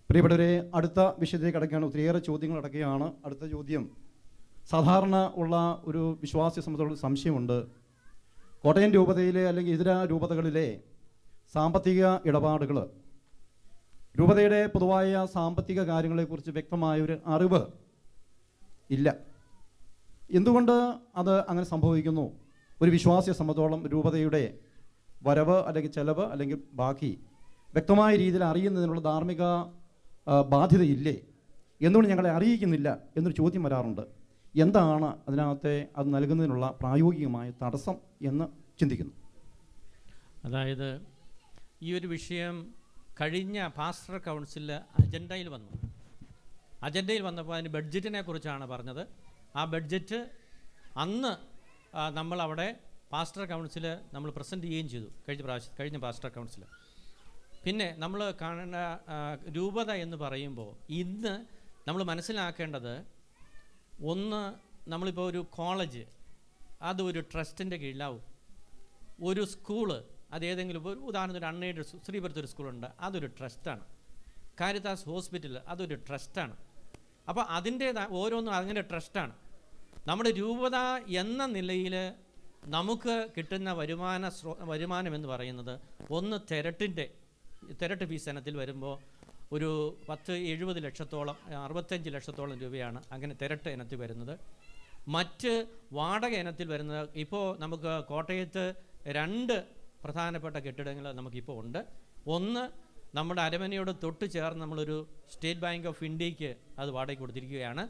പ്രിയപ്പെട്ടവരെ, അടുത്ത വിഷയത്തിലേക്ക് അടക്കുകയാണ്. ഒത്തിരിയേറെ ചോദ്യങ്ങൾ അടക്കുകയാണ്. അടുത്ത ചോദ്യം സാധാരണ ഉള്ള ഒരു വിശ്വാസിയെ സംബന്ധിച്ചുള്ള സംശയമുണ്ട്. കോട്ടയം രൂപതയിലെ അല്ലെങ്കിൽ ഇതര രൂപതകളിലെ സാമ്പത്തിക ഇടപാടുകൾ, രൂപതയുടെ പൊതുവായ സാമ്പത്തിക കാര്യങ്ങളെക്കുറിച്ച് വ്യക്തമായൊരു അറിവ് ഇല്ല. എന്തുകൊണ്ട് അത് അങ്ങനെ സംഭവിക്കുന്നു? ഒരു വിശ്വാസിയെ സംബന്ധിച്ചോളം രൂപതയുടെ വരവ് അല്ലെങ്കിൽ ചെലവ് അല്ലെങ്കിൽ ബാക്കി വ്യക്തമായ രീതിയിൽ അറിയുന്നതിനുള്ള ധാർമ്മിക ബാധ്യതയില്ലേ? എന്തുകൊണ്ട് ഞങ്ങളെ അറിയിക്കുന്നില്ല എന്നൊരു ചോദ്യം വരാറുണ്ട്. എന്താണ് അതിനകത്തെ അത് നൽകുന്നതിനുള്ള പ്രായോഗികമായ തടസ്സം എന്ന് ചിന്തിക്കുന്നു. അതായത് ഈ ഒരു വിഷയം കഴിഞ്ഞ പാസ്റ്റർ കൗൺസിലിൽ അജണ്ടയിൽ വന്നപ്പോൾ അതിന് ബഡ്ജറ്റിനെ കുറിച്ചാണ് പറഞ്ഞത്. ആ ബഡ്ജറ്റ് അന്ന് നമ്മളവിടെ പാസ്റ്റർ കൗൺസിൽ നമ്മൾ പ്രസൻറ്റ് ചെയ്യുകയും ചെയ്തു കഴിഞ്ഞ പാസ്റ്റർ കൗൺസിൽ. പിന്നെ നമ്മൾ കാണേണ്ട രൂപത എന്ന് പറയുമ്പോൾ ഇന്ന് നമ്മൾ മനസ്സിലാക്കേണ്ടത്, ഒന്ന്, നമ്മളിപ്പോൾ ഒരു കോളേജ് അത് ഒരു ട്രസ്റ്റിൻ്റെ കീഴിലാവും, ഒരു സ്കൂള് അത് ഏതെങ്കിലും ഇപ്പോൾ ഉദാഹരണത്തിന് അൺഎയ്ഡഡ് ശ്രീപുരത്ത് ഒരു സ്കൂളുണ്ട്, അതൊരു ട്രസ്റ്റാണ്. കാരിത്താസ് ഹോസ്പിറ്റൽ അതൊരു ട്രസ്റ്റാണ്. അപ്പോൾ അതിൻ്റേതായ ഓരോന്നും അങ്ങനെ ട്രസ്റ്റാണ്. നമ്മുടെ രൂപത എന്ന നിലയിൽ നമുക്ക് കിട്ടുന്ന വരുമാനം എന്ന് പറയുന്നത് ഒന്ന് തെരട്ട് ഫീസ് ഇനത്തിൽ വരുമ്പോൾ ഒരു 70 ലക്ഷത്തോളം 65 ലക്ഷത്തോളം രൂപയാണ് അങ്ങനെ തെരട്ട് ഇനത്തിൽ വരുന്നത്. മറ്റ് വാടക ഇനത്തിൽ വരുന്നത് ഇപ്പോൾ നമുക്ക് കോട്ടയത്ത് 2 പ്രധാനപ്പെട്ട കെട്ടിടങ്ങൾ നമുക്കിപ്പോൾ ഉണ്ട്. ഒന്ന് നമ്മുടെ അരമനയോട് തൊട്ട് ചേർന്ന് നമ്മളൊരു സ്റ്റേറ്റ് ബാങ്ക് ഓഫ് ഇന്ത്യക്ക് അത് വാടകയ്ക്ക് കൊടുത്തിരിക്കുകയാണ്.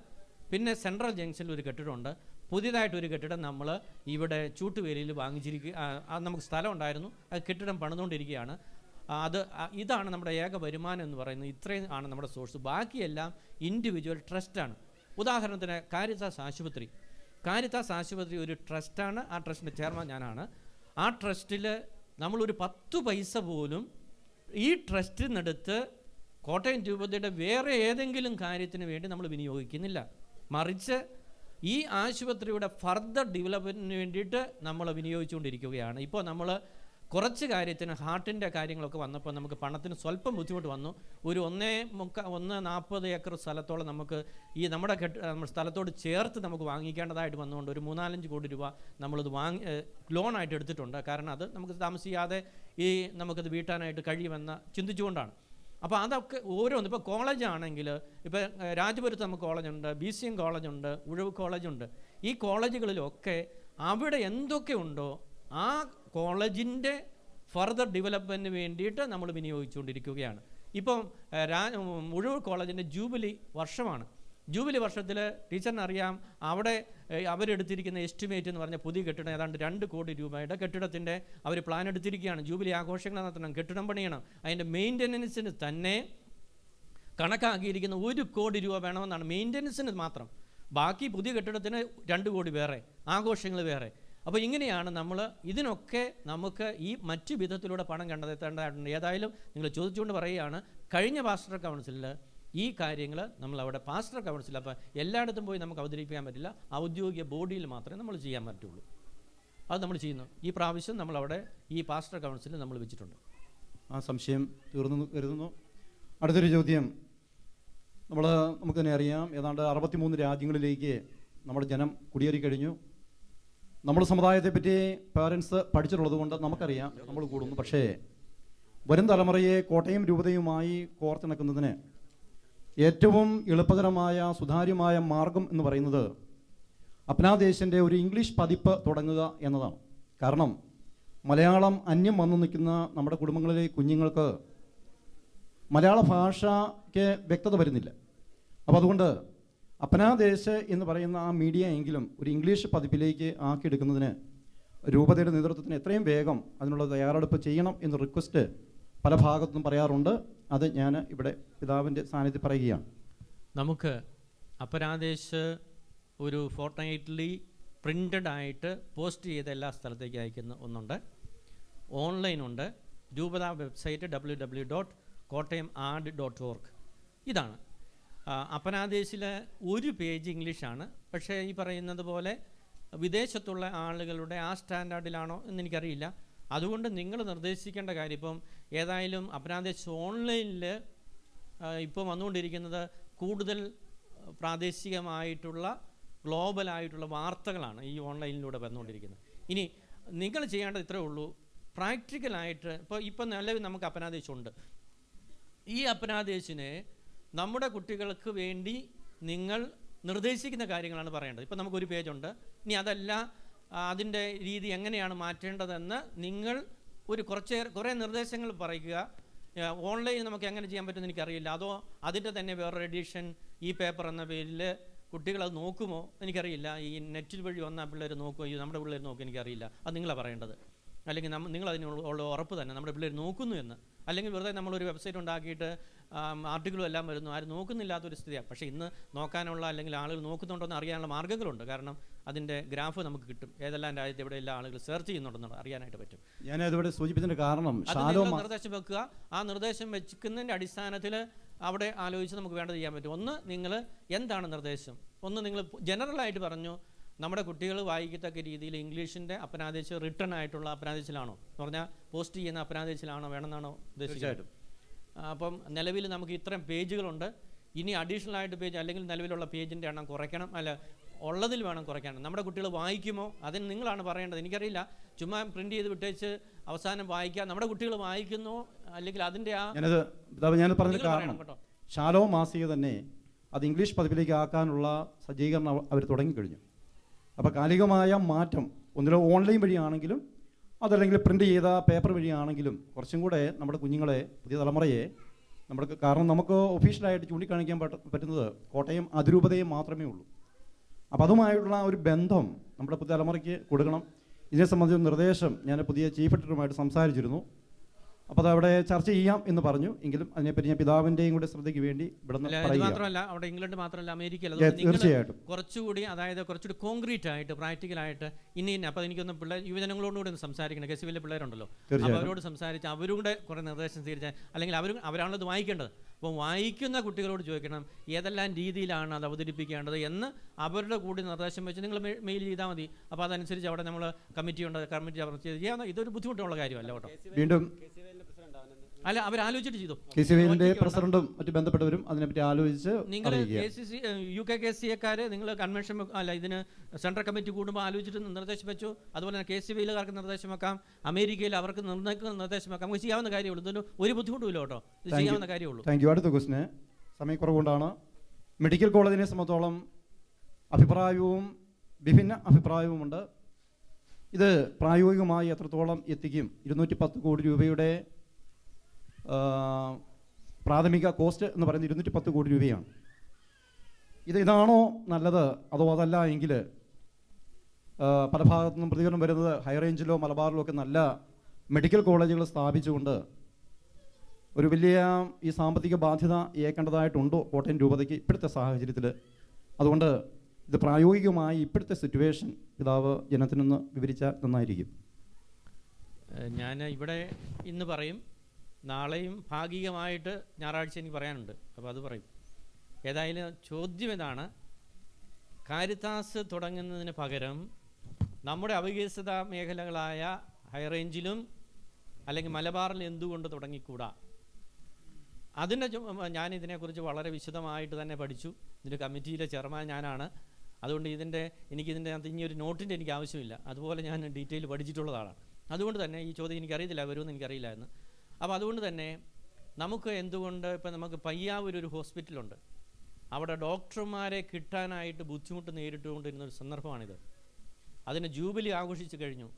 പിന്നെ സെൻട്രൽ ജംഗ്ഷനിൽ ഒരു കെട്ടിടമുണ്ട്. പുതിയതായിട്ടൊരു കെട്ടിടം നമ്മൾ ഇവിടെ ചൂട്ടുവേലിയിൽ വാങ്ങിച്ചിരിക്കുക. അത് നമുക്ക് സ്ഥലം ഉണ്ടായിരുന്നു, അത് കെട്ടിടം പണിതുകൊണ്ടിരിക്കുകയാണ്. ഇതാണ് നമ്മുടെ ഏക വരുമാനം എന്ന് പറയുന്നത്. ഇത്രയും ആണ് നമ്മുടെ സോഴ്സ്. ബാക്കിയെല്ലാം ഇൻഡിവിജ്വൽ ട്രസ്റ്റാണ്. ഉദാഹരണത്തിന് കാരിത്താസ് ആശുപത്രി ഒരു ട്രസ്റ്റാണ്. ആ ട്രസ്റ്റിൻ്റെ ചെയർമാൻ ഞാനാണ്. ആ ട്രസ്റ്റിൽ നമ്മളൊരു 10 പൈസ പോലും ഈ ട്രസ്റ്റിൽ നിന്നെടുത്ത് കോട്ടയം രൂപതയുടെ വേറെ ഏതെങ്കിലും കാര്യത്തിന് വേണ്ടി നമ്മൾ വിനിയോഗിക്കുന്നില്ല. മറിച്ച് ഈ ആശുപത്രിയുടെ ഫർദർ ഡെവലപ്മെൻറ്റിന് വേണ്ടിയിട്ട് നമ്മൾ വിനിയോഗിച്ചുകൊണ്ടിരിക്കുകയാണ്. ഇപ്പോൾ നമ്മൾ കുറച്ച് കാര്യത്തിന് ഹാർട്ടിൻ്റെ കാര്യങ്ങളൊക്കെ വന്നപ്പോൾ നമുക്ക് പണത്തിന് സ്വല്പം ബുദ്ധിമുട്ട് വന്നു. ഒരു 1.40 ഏക്കർ സ്ഥലത്തോളം നമുക്ക് ഈ നമ്മുടെ സ്ഥലത്തോട് ചേർത്ത് നമുക്ക് വാങ്ങിക്കേണ്ടതായിട്ട് വന്നുകൊണ്ട് ഒരു 3-4 കോടി രൂപ നമ്മളിത് ലോണായിട്ട് എടുത്തിട്ടുണ്ട്. കാരണം അത് നമുക്ക് താമസിയാതെ നമുക്കത് വീട്ടാനായിട്ട് കഴിയുമെന്ന് ചിന്തിച്ചുകൊണ്ടാണ്. അപ്പോൾ അതൊക്കെ ഓരോന്ന് ഇപ്പോൾ കോളേജാണെങ്കിൽ ഇപ്പോൾ രാജപുരത്ത് നമുക്ക് കോളേജുണ്ട്, BCM കോളേജുണ്ട്, ഉഴവ് കോളേജുണ്ട്. ഈ കോളേജുകളിലൊക്കെ അവിടെ എന്തൊക്കെ ഉണ്ടോ ആ കോളേജിൻ്റെ ഫർദർ ഡെവലപ്മെൻറ്റിന് വേണ്ടിയിട്ട് നമ്മൾ വിനിയോഗിച്ചുകൊണ്ടിരിക്കുകയാണ്. ഇപ്പം ഉഴവ് കോളേജിൻ്റെ ജൂബിലി വർഷമാണ്. ജൂബിലി വർഷത്തിൽ ടീച്ചറിനറിയാം അവിടെ അവരെടുത്തിരിക്കുന്ന എസ്റ്റിമേറ്റ് എന്ന് പറഞ്ഞാൽ പുതിയ കെട്ടിടം ഏതാണ്ട് 2 കോടി രൂപയുടെ കെട്ടിടത്തിൻ്റെ അവർ പ്ലാൻ എടുത്തിരിക്കുകയാണ്. ജൂബിലി ആഘോഷങ്ങൾ നടത്തണം, കെട്ടിടം പണിയണം. അതിൻ്റെ മെയിൻ്റനൻസിന് തന്നെ കണക്കാക്കിയിരിക്കുന്ന 1 കോടി രൂപ വേണമെന്നാണ് മെയിൻ്റനൻസിന് മാത്രം. ബാക്കി പുതിയ കെട്ടിടത്തിന് 2 കോടി വേറെ, ആഘോഷങ്ങൾ വേറെ. അപ്പോൾ ഇങ്ങനെയാണ് നമ്മൾ ഇതിനൊക്കെ നമുക്ക് ഈ മറ്റു വിധത്തിലൂടെ പണം കണ്ടെത്തേണ്ടതായിട്ടുണ്ട്. ഏതായാലും നിങ്ങൾ ചോദിച്ചുകൊണ്ട് പറയുകയാണ്, കഴിഞ്ഞ പാസ്റ്റർ കൗൺസിലിൽ ഈ കാര്യങ്ങൾ നമ്മളവിടെ പാസ്റ്റർ കൗൺസിൽ, അപ്പോൾ എല്ലായിടത്തും പോയി നമുക്ക് അവതരിപ്പിക്കാൻ പറ്റില്ല, ഔദ്യോഗിക ബോഡിയിൽ മാത്രമേ നമ്മൾ ചെയ്യാൻ പറ്റുള്ളൂ. അത് നമ്മൾ ചെയ്യുന്നു. ഈ പ്രാവശ്യം നമ്മളവിടെ ഈ പാസ്റ്റർ കൗൺസിലിൽ നമ്മൾ വെച്ചിട്ടുണ്ട്. ആ സംശയം തീർന്നു കരുതുന്നു. അടുത്തൊരു ചോദ്യം. നമുക്ക് തന്നെ അറിയാം, ഏതാണ്ട് 63 രാജ്യങ്ങളിലേക്ക് നമ്മുടെ ജനം കുടിയേറി കഴിഞ്ഞു. നമ്മുടെ സമുദായത്തെപ്പറ്റി പാരൻസ് പഠിച്ചിട്ടുള്ളത് കൊണ്ട് നമുക്കറിയാം നമ്മൾ കൂടുന്നു. പക്ഷേ വരും തലമുറയെ കോട്ടയം രൂപതയുമായി കോർത്തിണക്കുന്നതിന് ഏറ്റവും എളുപ്പകരമായ സുതാര്യമായ മാർഗം എന്ന് പറയുന്നത് അപ്നാദേശിൻ്റെ ഒരു ഇംഗ്ലീഷ് പതിപ്പ് തുടങ്ങുക എന്നതാണ്. കാരണം മലയാളം അന്യം വന്നു നിൽക്കുന്ന നമ്മുടെ കുടുംബങ്ങളിലെ കുഞ്ഞുങ്ങൾക്ക് മലയാള ഭാഷയ്ക്ക് വ്യക്തത വരുന്നില്ല. അപ്പോൾ അതുകൊണ്ട് അപ്നാദേശ് എന്ന് പറയുന്ന ആ മീഡിയ എങ്കിലും ഒരു ഇംഗ്ലീഷ് പതിപ്പിലേക്ക് ആക്കിയെടുക്കുന്നതിന് രൂപതയുടെ നേതൃത്വത്തിന് എത്രയും വേഗം അതിനുള്ള തയ്യാറെടുപ്പ് ചെയ്യണം എന്ന് റിക്വസ്റ്റ് പല ഭാഗത്തുനിന്നും പറയാറുണ്ട്. അത് ഞാൻ ഇവിടെ പിതാവിൻ്റെ സാന്നിധ്യത്തിൽ പറയുകയാണ്. നമുക്ക് അപരാദേശ് ഒരു ഫോർട്ട്നൈറ്റ്ലി പ്രിൻ്റഡ് ആയിട്ട് പോസ്റ്റ് ചെയ്ത എല്ലാ സ്ഥലത്തേക്ക് അയക്കുന്ന ഒന്നുണ്ട്. ഓൺലൈനുണ്ട്. രൂപത വെബ്സൈറ്റ് www.kottayamard.org. ഇതാണ് അപരാദേശിൽ ഒരു പേജ് ഇംഗ്ലീഷാണ്. പക്ഷേ ഈ പറയുന്നത് പോലെ വിദേശത്തുള്ള ആളുകളുടെ ആ സ്റ്റാൻഡേർഡിലാണോ എന്നെനിക്കറിയില്ല. അതുകൊണ്ട് നിങ്ങൾ നിർദ്ദേശിക്കേണ്ട കാര്യം, ഇപ്പം ഏതായാലും അപരാദേശ് ഓൺലൈനിൽ ഇപ്പോൾ വന്നുകൊണ്ടിരിക്കുന്നത് കൂടുതൽ പ്രാദേശികമായിട്ടുള്ള ഗ്ലോബലായിട്ടുള്ള വാർത്തകളാണ് ഈ ഓൺലൈനിലൂടെ വന്നുകൊണ്ടിരിക്കുന്നത്. ഇനി നിങ്ങൾ ചെയ്യേണ്ടത് ഇത്രയേ ഉള്ളൂ, പ്രാക്ടിക്കലായിട്ട് ഇപ്പം നിലവിൽ നമുക്ക് അപരാദേശുണ്ട്. ഈ അപരാദേശിനെ നമ്മുടെ കുട്ടികൾക്ക് വേണ്ടി നിങ്ങൾ നിർദ്ദേശിക്കുന്ന കാര്യങ്ങളാണ് പറയേണ്ടത്. ഇപ്പം നമുക്കൊരു പേജുണ്ട്. ഇനി അതല്ല അതിൻ്റെ രീതി എങ്ങനെയാണ് മാറ്റേണ്ടതെന്ന് നിങ്ങൾ കുറേ നിർദ്ദേശങ്ങൾ പറയുക. ഓൺലൈൻ നമുക്ക് എങ്ങനെ ചെയ്യാൻ പറ്റുമെന്ന് എനിക്കറിയില്ല. അതോ അതിൻ്റെ തന്നെ വേറൊരു എഡിഷൻ ഈ പേപ്പർ എന്ന പേരിൽ കുട്ടികളത് നോക്കുമോ എനിക്കറിയില്ല. ഈ നെറ്റിൽ വഴി വന്ന പിള്ളേർ നോക്കുമോ, നമ്മുടെ പിള്ളേർ നോക്കുമോ എനിക്കറിയില്ല. അത് നിങ്ങളാണ് പറയേണ്ടത്. അല്ലെങ്കിൽ നിങ്ങൾ അതിനുള്ള ഉറപ്പ് തന്നെ നമ്മുടെ പിള്ളേർ നോക്കുന്നു എന്ന്. അല്ലെങ്കിൽ വെറുതെ നമ്മളൊരു വെബ്സൈറ്റ് ഉണ്ടാക്കിയിട്ട് ആർട്ടിക്കിളും എല്ലാം വരുന്നു, ആരും നോക്കുന്നില്ലാത്തൊരു സ്ഥിതിയാണ്. പക്ഷേ ഇന്ന് നോക്കാനുള്ള അല്ലെങ്കിൽ ആളുകൾ നോക്കുന്നുണ്ടോ എന്ന് അറിയാനുള്ള മാർഗ്ഗങ്ങളുണ്ട്. കാരണം അതിൻ്റെ ഗ്രാഫ് നമുക്ക് കിട്ടും, ഏതെല്ലാം രാജ്യത്ത് എവിടെയെല്ലാം ആളുകൾ സെർച്ച് ചെയ്യുന്നുണ്ടെന്ന് അറിയാനായിട്ട് പറ്റും. ഞാൻ അതിവിടെ സൂചിപ്പിച്ചതിൻ്റെ കാരണം നിർദ്ദേശം വെക്കുക. ആ നിർദ്ദേശം വെക്കുന്നതിൻ്റെ അടിസ്ഥാനത്തിൽ അവിടെ ആലോചിച്ച് നമുക്ക് വേണ്ടത് ചെയ്യാൻ പറ്റും. ഒന്ന്, നിങ്ങൾ എന്താണ് നിർദ്ദേശം? ഒന്ന്, നിങ്ങൾ ജനറലായിട്ട് പറഞ്ഞു നമ്മുടെ കുട്ടികൾ വായിക്കത്തക്ക രീതിയിൽ ഇംഗ്ലീഷിൻ്റെ അപരാധേശം റിട്ടേൺ ആയിട്ടുള്ള അപരാധേശിലാണോ എന്ന് പറഞ്ഞാൽ പോസ്റ്റ് ചെയ്യുന്ന അപരാധേശിലാണോ വേണമെന്നാണോ ഉദ്ദേശിച്ചത്? അപ്പം നിലവിൽ നമുക്ക് ഇത്രയും പേജുകളുണ്ട്, ഇനി അഡീഷണൽ ആയിട്ട് പേജ് അല്ലെങ്കിൽ നിലവിലുള്ള പേജിൻ്റെ എണ്ണം കുറയ്ക്കണം, അല്ല ഉള്ളതിൽ വേണം കുറയ്ക്കണം. നമ്മുടെ കുട്ടികൾ വായിക്കുമോ അതിന് നിങ്ങളാണ് പറയേണ്ടത്. എനിക്കറിയില്ല, ചുമ്മാ പ്രിൻ്റ് ചെയ്ത് വിട്ടേച്ച് അവസാനം വായിക്കുക. നമ്മുടെ കുട്ടികൾ വായിക്കുന്നോ അല്ലെങ്കിൽ അതിൻ്റെ ഞാനത് പറഞ്ഞ കാരണം ശാലോ മാസിക തന്നെ അത് ഇംഗ്ലീഷ് പതിപ്പിലേക്ക് ആക്കാനുള്ള സജ്ജീകരണം അവർ തുടങ്ങിക്കഴിഞ്ഞു. അപ്പോൾ കാലികമായ മാറ്റം ഒന്നിലോ ഓൺലൈൻ വഴിയാണെങ്കിലും അതല്ലെങ്കിൽ പ്രിൻ്റ് ചെയ്ത പേപ്പർ വഴിയാണെങ്കിലും കുറച്ചും കൂടെ നമ്മുടെ കുഞ്ഞുങ്ങളെ, പുതിയ തലമുറയെ കാരണം നമുക്ക് ഒഫീഷ്യലായിട്ട് ചൂണ്ടിക്കാണിക്കാൻ പറ്റുന്നത് കോട്ടയം അതിരൂപതയെ മാത്രമേ ഉള്ളൂ. അപ്പോൾ അതുമായിട്ടുള്ള ഒരു ബന്ധം നമ്മുടെ പുതിയ തലമുറയ്ക്ക് കൊടുക്കണം. ഇതിനെ സംബന്ധിച്ച നിർദ്ദേശം ഞാൻ പുതിയ ചീഫ് എഡിറ്ററുമായിട്ട് സംസാരിച്ചിരുന്നു. അപ്പോൾ അതവിടെ ചർച്ച ചെയ്യാം എന്ന് പറഞ്ഞു. എങ്കിലും അതിനെപ്പറ്റി ഞാൻ പിതാവിൻ്റെയും കൂടെ ശ്രദ്ധയ്ക്ക് വേണ്ടി ഇവിടെ മാത്രമല്ല, അവിടെ ഇംഗ്ലണ്ട് മാത്രമല്ല അമേരിക്കയിൽ തീർച്ചയായിട്ടും കുറച്ചുകൂടി, അതായത് കുറച്ചുകൂടി കോൺക്രീറ്റ് ആയിട്ട് പ്രാക്ടിക്കലായിട്ട് ഇനി അപ്പോൾ എനിക്കൊന്ന് യുവജനങ്ങളോടുകൂടി ഒന്ന് സംസാരിക്കണം. കെസിവിലെ പിള്ളേരുണ്ടല്ലോ, അപ്പോൾ അവരോട് സംസാരിച്ച് അവരും കൂടെ കുറേ നിർദ്ദേശം സ്വീകരിച്ചാൽ, അല്ലെങ്കിൽ അവരാണത് വായിക്കേണ്ടത്. അപ്പോൾ വായിക്കുന്ന കുട്ടികളോട് ചോദിക്കണം ഏതെല്ലാം രീതിയിലാണ് അത് അവതരിപ്പിക്കേണ്ടത് എന്ന് അവരുടെ കൂടി നിർദ്ദേശം വെച്ച് നിങ്ങൾ മെയിൽ ചെയ്താൽ മതി. അപ്പോൾ അതനുസരിച്ച് അവിടെ നമ്മൾ കമ്മിറ്റി ചെയ്യാവുന്ന, ഇതൊരു ബുദ്ധിമുട്ടുള്ള കാര്യമല്ല കേട്ടോ. വീണ്ടും അല്ല, അവരാലോചിച്ചിട്ട് ചെയ്തു. KCVന്റെ പ്രസിഡന്റും മറ്റു ബന്ധപ്പെട്ടവരും അതിനെപ്പറ്റി ആലോചിച്ച് നിങ്ങൾ UK-KCA നിങ്ങൾ കൺവെൻഷൻ അല്ല ഇതിന് സെൻട്രൽ കമ്മിറ്റി കൂടുമ്പോൾ ആലോചിച്ചിട്ട് നിർദ്ദേശം വെച്ചു. അതുപോലെ തന്നെ KCVയിലുകാർക്ക് നിർദ്ദേശം വെക്കാം, അമേരിക്കയിൽ അവർക്ക് നിർദ്ദേശം വെക്കാം. നമുക്ക് ചെയ്യാവുന്ന കാര്യമുള്ളൂ, ഇതിന് ഒരു ബുദ്ധിമുട്ടുമില്ല കേട്ടോ, ഇത് ചെയ്യാവുന്ന കാര്യമുള്ളൂ. Thank you. അടുത്ത ക്വസ്റ്റിന് സമയക്കുറവുകൊണ്ടാണ്. മെഡിക്കൽ കോളേജിനെ സംബന്ധിച്ചോളം അഭിപ്രായവും വിഭിന്ന അഭിപ്രായവുമുണ്ട്. ഇത് പ്രായോഗികമായി എത്രത്തോളം എത്തിക്കും? 210 കോടി രൂപയുടെ പ്രാഥമിക കോസ്റ്റ് എന്ന് പറയുന്നത് 210 കോടി രൂപയാണ്. ഇതാണോ നല്ലത്, അതോ അതല്ല എങ്കിൽ പല ഭാഗത്തു നിന്നും പ്രതികരണം വരുന്നത് ഹൈറേഞ്ചിലോ മലബാറിലോ ഒക്കെ നല്ല മെഡിക്കൽ കോളേജുകൾ സ്ഥാപിച്ചുകൊണ്ട് ഒരു വലിയ ഈ സാമ്പത്തിക ബാധ്യത ഏൽക്കേണ്ടതായിട്ടുണ്ടോ കോട്ടയം രൂപതയ്ക്ക് ഇപ്പോഴത്തെ സാഹചര്യത്തിൽ? അതുകൊണ്ട് ഇത് പ്രായോഗികമായി ഇപ്പോഴത്തെ സിറ്റുവേഷൻ പിതാവ് ജനത്തിനൊന്ന് വിവരിച്ചാൽ നന്നായിരിക്കും. ഞാൻ ഇവിടെ ഇന്ന് പറയും, നാളെയും ഭാഗികമായിട്ട് ഞായറാഴ്ച എനിക്ക് പറയാനുണ്ട്, അപ്പോൾ അത് പറയും. ഏതായാലും ചോദ്യം ഇതാണ്, കാരിത്താസ് തുടങ്ങുന്നതിന് പകരം നമ്മുടെ അവികസിത മേഖലകളായ ഹൈറേഞ്ചിലും അല്ലെങ്കിൽ മലബാറിൽ എന്തുകൊണ്ട് തുടങ്ങിക്കൂടാ? അതിൻ്റെ ഞാനിതിനെക്കുറിച്ച് വളരെ വിശദമായിട്ട് തന്നെ പഠിച്ചു. ഇതിൻ്റെ കമ്മിറ്റിയിലെ ചെയർമാൻ ഞാനാണ്. അതുകൊണ്ട് എനിക്കിതിൻ്റെ അകത്ത് ഇനി ഒരു നോട്ടിൻ്റെ എനിക്ക് ആവശ്യമില്ല. അതുപോലെ ഞാൻ ഡീറ്റെയിൽ പഠിച്ചിട്ടുള്ളതാണ്. അതുകൊണ്ട് തന്നെ ഈ ചോദ്യം എനിക്കറിയത്തില്ല, വരുമെന്ന് എനിക്കറിയില്ലായിരുന്നു. അപ്പോൾ അതുകൊണ്ട് തന്നെ നമുക്ക് എന്തുകൊണ്ട് ഇപ്പം നമുക്ക് പയ്യാവൂരൊരു ഹോസ്പിറ്റലുണ്ട്, അവിടെ ഡോക്ടർമാരെ കിട്ടാനായിട്ട് ബുദ്ധിമുട്ട് നേരിട്ടുകൊണ്ടിരുന്നൊരു സന്ദർഭമാണിത്. അതിന് ജൂബിലി ആഘോഷിച്ച് കഴിഞ്ഞു.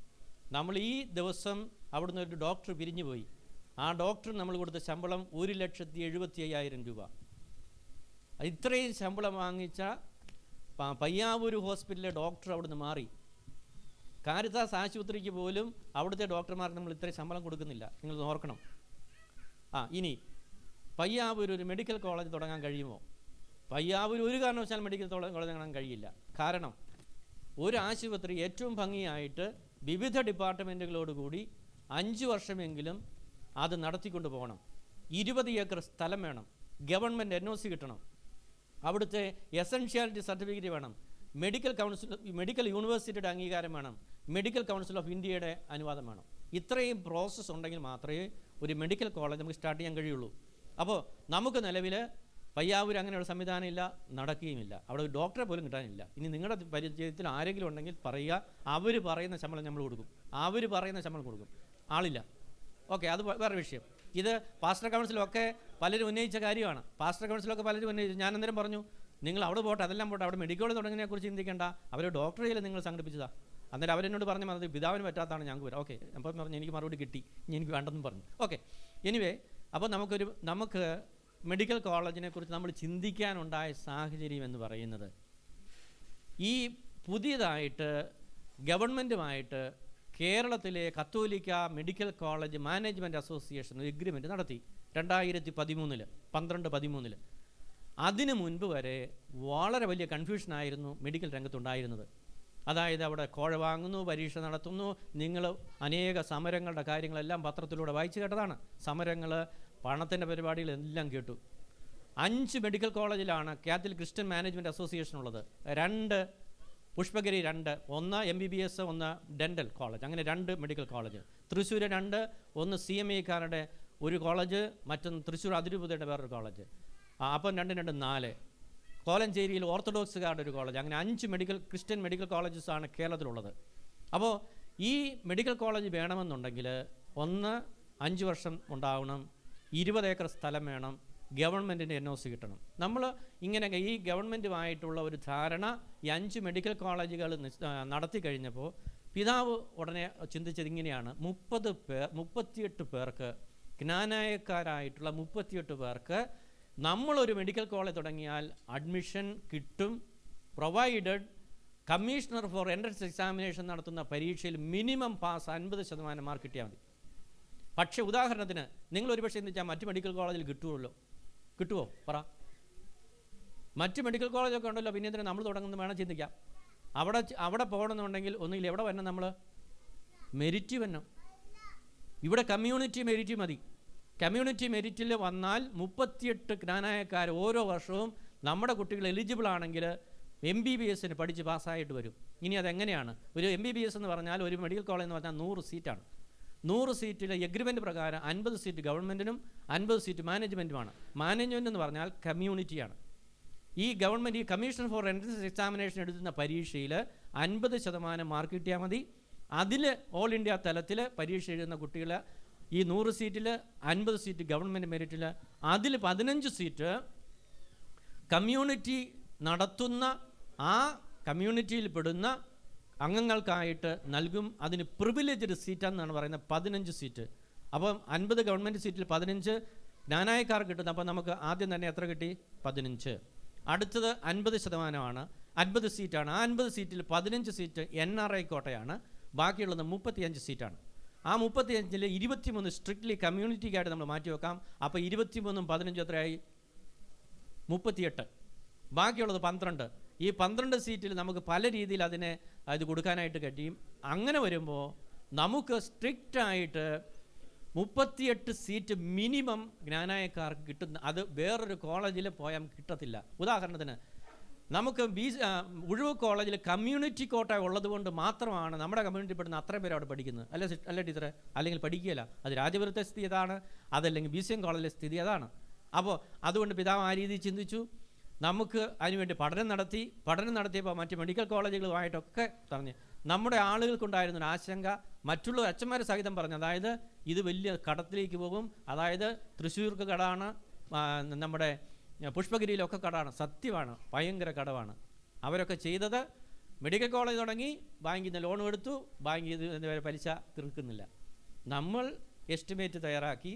നമ്മൾ ഈ ദിവസം അവിടുന്ന് ഒരു ഡോക്ടർ പിരിഞ്ഞു പോയി. ആ ഡോക്ടർ നമ്മൾ കൊടുത്ത ശമ്പളം 1,75,000 രൂപ. ഇത്രയും ശമ്പളം വാങ്ങിച്ച പയ്യാവൂർ ഹോസ്പിറ്റലിലെ ഡോക്ടർ അവിടുന്ന് മാറി. കാരിത്താസ് ആശുപത്രിക്ക് പോലും അവിടുത്തെ ഡോക്ടർമാർക്ക് നമ്മൾ ഇത്രയും ശമ്പളം കൊടുക്കുന്നില്ല. നിങ്ങൾ ഓർക്കണം. ഇനി പയ്യാവൂർ ഒരു മെഡിക്കൽ കോളേജ് തുടങ്ങാൻ കഴിയുമോ? പയ്യാവൂർ ഒരു കാരണവശാലും മെഡിക്കൽ കോളേജ് തുടങ്ങാൻ കഴിയില്ല. കാരണം ഒരു ആശുപത്രി ഏറ്റവും ഭംഗിയായിട്ട് വിവിധ ഡിപ്പാർട്ട്മെൻറ്റുകളോടുകൂടി 5 വർഷമെങ്കിലും അത് നടത്തിക്കൊണ്ട് പോകണം. 20 ഏക്കർ സ്ഥലം വേണം, ഗവൺമെൻറ് NOC കിട്ടണം, അവിടുത്തെ എസൻഷ്യാലിറ്റി സർട്ടിഫിക്കറ്റ് വേണം, മെഡിക്കൽ യൂണിവേഴ്സിറ്റിയുടെ അംഗീകാരം വേണം, മെഡിക്കൽ കൗൺസിൽ ഓഫ് ഇന്ത്യയുടെ അനുവാദം വേണം. ഇത്രയും പ്രോസസ്സ് ഉണ്ടെങ്കിൽ മാത്രമേ ഒരു മെഡിക്കൽ കോളേജ് നമുക്ക് സ്റ്റാർട്ട് ചെയ്യാൻ കഴിയുള്ളൂ. അപ്പോൾ നമുക്ക് നിലവിൽ പയ്യാവൂർ അങ്ങനെയുള്ള സംവിധാനം ഇല്ല, നടക്കുകയുമില്ല. അവിടെ ഒരു ഡോക്ടറെ പോലും കിട്ടാനില്ല. ഇനി നിങ്ങളുടെ പരിചയത്തിൽ ആരെങ്കിലും ഉണ്ടെങ്കിൽ പറയുക, അവർ പറയുന്ന ശമ്പളം നമ്മൾ കൊടുക്കും, അവർ പറയുന്ന ശമ്പളം കൊടുക്കും. ആളില്ല. ഓക്കെ, അത് വേറെ വിഷയം. ഇത് പാസ്റ്റർ കൗൺസിലൊക്കെ പലരും ഉന്നയിച്ച കാര്യമാണ്. പാസ്റ്റർ കൗൺസിലൊക്കെ പലരും ഉന്നയിച്ചു. ഞാൻ അന്നേരം പറഞ്ഞു, നിങ്ങൾ അവിടെ പോട്ടെ, അതെല്ലാം പോട്ടെ, അവിടെ മെഡിക്കൽ തുടങ്ങിയതിനെക്കുറിച്ച് ചിന്തിക്കേണ്ട, അവർ ഡോക്ടറേയിൽ നിങ്ങൾ സംഘടിപ്പിച്ചതാ. അന്നേരം അവരെന്നോട് പറഞ്ഞു അത് പിതാവിന് പറ്റാത്തതാണ്, ഞങ്ങൾക്ക് വരാം. ഓക്കെ, അപ്പം പറഞ്ഞു എനിക്ക് മറുപടി കിട്ടി, ഇനി എനിക്ക് വേണ്ടെന്നും പറഞ്ഞു. ഓക്കെ, എനിവേ, അപ്പോൾ നമുക്ക് മെഡിക്കൽ കോളേജിനെ കുറിച്ച് നമ്മൾ ചിന്തിക്കാനുണ്ടായ സാഹചര്യം എന്ന് പറയുന്നത്, ഈ പുതിയതായിട്ട് ഗവൺമെൻറ്റുമായിട്ട് കേരളത്തിലെ കത്തോലിക്ക മെഡിക്കൽ കോളേജ് മാനേജ്മെൻറ്റ് അസോസിയേഷൻ ഒരു എഗ്രിമെൻറ്റ് നടത്തി 2013 12-13. അതിനു മുൻപ് വരെ വളരെ വലിയ കൺഫ്യൂഷനായിരുന്നു മെഡിക്കൽ രംഗത്തുണ്ടായിരുന്നത്. അതായത് അവിടെ കോഴ വാങ്ങുന്നു, പരീക്ഷ നടത്തുന്നു. നിങ്ങൾ അനേക സമരങ്ങളുടെ കാര്യങ്ങളെല്ലാം പത്രത്തിലൂടെ വായിച്ചു കേട്ടതാണ്. സമരങ്ങൾ, പണത്തിൻ്റെ പരിപാടികളെല്ലാം കേട്ടു. 5 മെഡിക്കൽ കോളേജിലാണ് കാത്തലിക് ക്രിസ്ത്യൻ മാനേജ്മെൻറ്റ് അസോസിയേഷൻ ഉള്ളത്. 2 പുഷ്പഗിരി 2, ഒന്ന് MBBS, ഒന്ന് ഡെൻ്റൽ കോളേജ്, അങ്ങനെ 2 മെഡിക്കൽ കോളേജ്. തൃശ്ശൂർ 2, ഒന്ന് CME-കാരുടെ ഒരു കോളേജ്, മറ്റൊന്ന് തൃശ്ശൂർ അതിരൂപതയുടെ വേറൊരു കോളേജ്. അപ്പം 2 4. കോലഞ്ചേരിയിൽ ഓർത്തഡോക്സുകാരുടെ ഒരു കോളേജ്. അങ്ങനെ 5 ക്രിസ്ത്യൻ മെഡിക്കൽ കോളേജസാണ് കേരളത്തിലുള്ളത്. അപ്പോൾ ഈ മെഡിക്കൽ കോളേജ് വേണമെന്നുണ്ടെങ്കിൽ 5 വർഷം ഉണ്ടാവണം, 20 ഏക്കർ സ്ഥലം വേണം, ഗവൺമെൻറ്റിൻ്റെ NOC കിട്ടണം. നമ്മൾ ഇങ്ങനെ ഈ ഗവൺമെൻറ്റുമായിട്ടുള്ള ഒരു ധാരണ ഈ 5 മെഡിക്കൽ കോളേജുകൾ നടത്തി കഴിഞ്ഞപ്പോൾ പിതാവ് ഉടനെ ചിന്തിച്ചത് ഇങ്ങനെയാണ്: 38 പേർക്ക്, ജ്ഞാനായക്കാരായിട്ടുള്ള 38 പേർക്ക് നമ്മളൊരു മെഡിക്കൽ കോളേജ് തുടങ്ങിയാൽ അഡ്മിഷൻ കിട്ടും, provided commissioner for entrance examination നടത്തുന്ന പരീക്ഷയിൽ മിനിമം പാസ് 50% മാർക്ക് കിട്ടിയാൽ മതി. പക്ഷേ ഉദാഹരണത്തിന് നിങ്ങളൊരു പക്ഷേ ചിന്തിച്ചാൽ മറ്റ് മെഡിക്കൽ കോളേജിൽ കിട്ടുമോ പറ? മറ്റ് മെഡിക്കൽ കോളേജൊക്കെ ഉണ്ടല്ലോ, പിന്നെ എന്തിനാണ് നമ്മൾ തുടങ്ങുന്നത് വേണം ചിന്തിക്കാം. അവിടെ പോകണമെന്നുണ്ടെങ്കിൽ ഒന്നുകിൽ എവിടെ വരണം, നമ്മൾ മെരിറ്റ് വരണം. ഇവിടെ കമ്മ്യൂണിറ്റി മെരിറ്റ് മതി. കമ്മ്യൂണിറ്റി മെരിറ്റിൽ വന്നാൽ 38 ജ്ഞാനായക്കാർ ഓരോ വർഷവും നമ്മുടെ കുട്ടികൾ എലിജിബിൾ ആണെങ്കിൽ MBBS-ന് പഠിച്ച് പാസ്സായിട്ട് വരും. ഇനി അതെങ്ങനെയാണ്? ഒരു MBBS എന്ന് പറഞ്ഞാൽ, ഒരു മെഡിക്കൽ കോളേജ് എന്ന് പറഞ്ഞാൽ 100 സീറ്റാണ്. 100 സീറ്റിലെ എഗ്രിമെൻ്റ് പ്രകാരം 50 സീറ്റ് ഗവൺമെൻറ്റിനും 50 സീറ്റ് മാനേജ്മെൻറ്റുമാണ്. മാനേജ്മെൻറ്റ് എന്ന് പറഞ്ഞാൽ കമ്മ്യൂണിറ്റിയാണ്. ഈ ഗവൺമെൻറ് ഈ കമ്മീഷൻ ഫോർ എൻട്രൻസ് എക്സാമിനേഷൻ എടുക്കുന്ന പരീക്ഷയിൽ 50% മാർക്ക് കിട്ടിയാൽ മതി. അതിൽ ഓൾ ഇന്ത്യ തലത്തിൽ പരീക്ഷ എഴുതുന്ന കുട്ടികൾ ഈ 100 സീറ്റിൽ 50 സീറ്റ് ഗവൺമെൻറ് മെറിറ്റിൽ, അതിൽ 15 സീറ്റ് കമ്മ്യൂണിറ്റി നടത്തുന്ന ആ കമ്മ്യൂണിറ്റിയിൽ പെടുന്ന അംഗങ്ങൾക്കായിട്ട് നൽകും. അതിന് പ്രിവിലേജ്ഡ് സീറ്റാണെന്നാണ് പറയുന്നത്, 15 സീറ്റ്. അപ്പം 50 ഗവൺമെൻറ് സീറ്റിൽ 15 ജ്ഞാനായക്കാർ കിട്ടുന്നത്. അപ്പം നമുക്ക് ആദ്യം തന്നെ എത്ര കിട്ടി? 15. അടുത്തത് 50%, 50 സീറ്റാണ്. ആ 50 സീറ്റിൽ 15 സീറ്റ് NRI കോട്ടയാണ്, ബാക്കിയുള്ളത് 35 സീറ്റാണ്. ആ 35-ൽ 23 സ്ട്രിക്ട്ലി കമ്മ്യൂണിറ്റിക്കായിട്ട് നമ്മൾ മാറ്റി വെക്കാം. അപ്പോൾ 23ഉം 15 എത്രയായി? 38. ബാക്കിയുള്ളത് 12. ഈ 12 സീറ്റിൽ നമുക്ക് പല രീതിയിൽ ഇത് കൊടുക്കാനായിട്ട് കഴിയും. അങ്ങനെ വരുമ്പോൾ നമുക്ക് സ്ട്രിക്റ്റായിട്ട് 38 സീറ്റ് മിനിമം ജ്ഞാനായക്കാർക്ക് കിട്ടുന്ന, അത് വേറൊരു കോളേജിൽ പോയാൽ കിട്ടത്തില്ല. ഉദാഹരണത്തിന് നമുക്ക് ഉഴൂർ കോളേജിൽ കമ്മ്യൂണിറ്റി കോട്ട ഉള്ളതുകൊണ്ട് മാത്രമാണ് നമ്മുടെ കമ്മ്യൂണിറ്റി പെടുന്ന അത്രയും പേര് അവിടെ പഠിക്കുന്നത്. അല്ല ടീച്ചറെ? അല്ലെങ്കിൽ പഠിക്കുകയില്ല. അത് രാജപുരത്തെ സ്ഥിതി അതാണ്, അതല്ലെങ്കിൽ BCM കോളേജിലെ സ്ഥിതി അതാണ്. അപ്പോൾ അതുകൊണ്ട് പിതാവ് ആ രീതിയിൽ ചിന്തിച്ചു. നമുക്ക് അതിനുവേണ്ടി പഠനം നടത്തിയപ്പോൾ മറ്റ് മെഡിക്കൽ കോളേജുകളുമായിട്ടൊക്കെ പറഞ്ഞ് നമ്മുടെ ആളുകൾക്കുണ്ടായിരുന്ന ഒരു ആശങ്ക മറ്റുള്ള അച്ഛന്മാർ സഹിതം പറഞ്ഞു. അതായത് ഇത് വലിയ കടത്തിലേക്ക് പോകും, അതായത് തൃശ്ശൂർക്ക് കടമാണ്, നമ്മുടെ പുഷ്പഗിരിയിലൊക്കെ കടമാണ്. സത്യമാണ്, ഭയങ്കര കടമാണ്. അവരൊക്കെ ചെയ്തത് മെഡിക്കൽ കോളേജ് തുടങ്ങി, ബാങ്കിൽ നിന്ന് ലോൺ എടുത്തു, ബാങ്കിൽ ഇതുവരെ പലിശ തീർക്കുന്നില്ല. നമ്മൾ എസ്റ്റിമേറ്റ് തയ്യാറാക്കി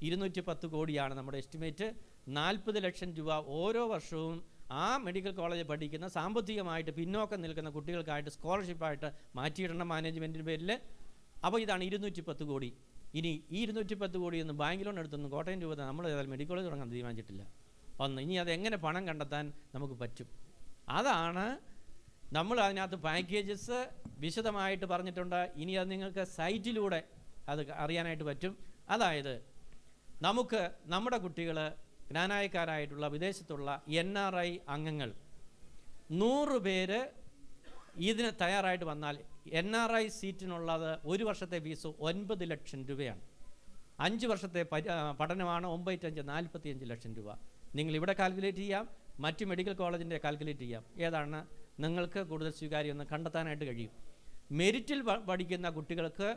210 കോടിയാണ് നമ്മുടെ എസ്റ്റിമേറ്റ്. 40 ലക്ഷം രൂപ ഓരോ വർഷവും ആ മെഡിക്കൽ കോളേജ് പഠിക്കുന്ന സാമ്പത്തികമായിട്ട് പിന്നോക്കം നിൽക്കുന്ന കുട്ടികൾക്കായിട്ട് സ്കോളർഷിപ്പായിട്ട് മാറ്റിയിടണം മാനേജ്മെൻറ്റിൻ്റെ പേരിൽ. അപ്പോൾ ഇതാണ് 210 കോടി. ഇനി ഈ 210 കോടി ഒന്നും ബാങ്ക് ലോൺ എടുത്തൊന്നും കോട്ടയം രൂപ നമ്മൾ ഏതായാലും മെഡിക്കൽ കോളേജ് തുടങ്ങാൻ തീരുമാനിച്ചിട്ടില്ല. ഇനി അതെങ്ങനെ പണം കണ്ടെത്താൻ നമുക്ക് പറ്റും? അതാണ് നമ്മൾ അതിനകത്ത് പാക്കേജസ് വിശദമായിട്ട് പറഞ്ഞിട്ടുണ്ട്. ഇനി അത് നിങ്ങൾക്ക് സൈറ്റിലൂടെ അത് അറിയാനായിട്ട് പറ്റും. അതായത് നമുക്ക് നമ്മുടെ കുട്ടികൾ ജ്ഞാനായക്കാരായിട്ടുള്ള വിദേശത്തുള്ള NRI അംഗങ്ങൾ 100 പേര് ഇതിന് തയ്യാറായിട്ട് വന്നാൽ NRI സീറ്റിനുള്ളത് ഒരു വർഷത്തെ ഫീസ് 9 ലക്ഷം രൂപയാണ്. 5 വർഷത്തെ പഠനമാണ് 9×5 45 ലക്ഷം രൂപ. നിങ്ങളിവിടെ കാൽക്കുലേറ്റ് ചെയ്യാം, മറ്റ് മെഡിക്കൽ കോളേജിൻ്റെ കാൽക്കുലേറ്റ് ചെയ്യാം. ഏതാണ് നിങ്ങൾക്ക് കൂടുതൽ സ്വീകാര്യമെന്ന് കണ്ടെത്താനായിട്ട് കഴിയും. മെരിറ്റിൽ പഠിക്കുന്ന കുട്ടികൾക്ക്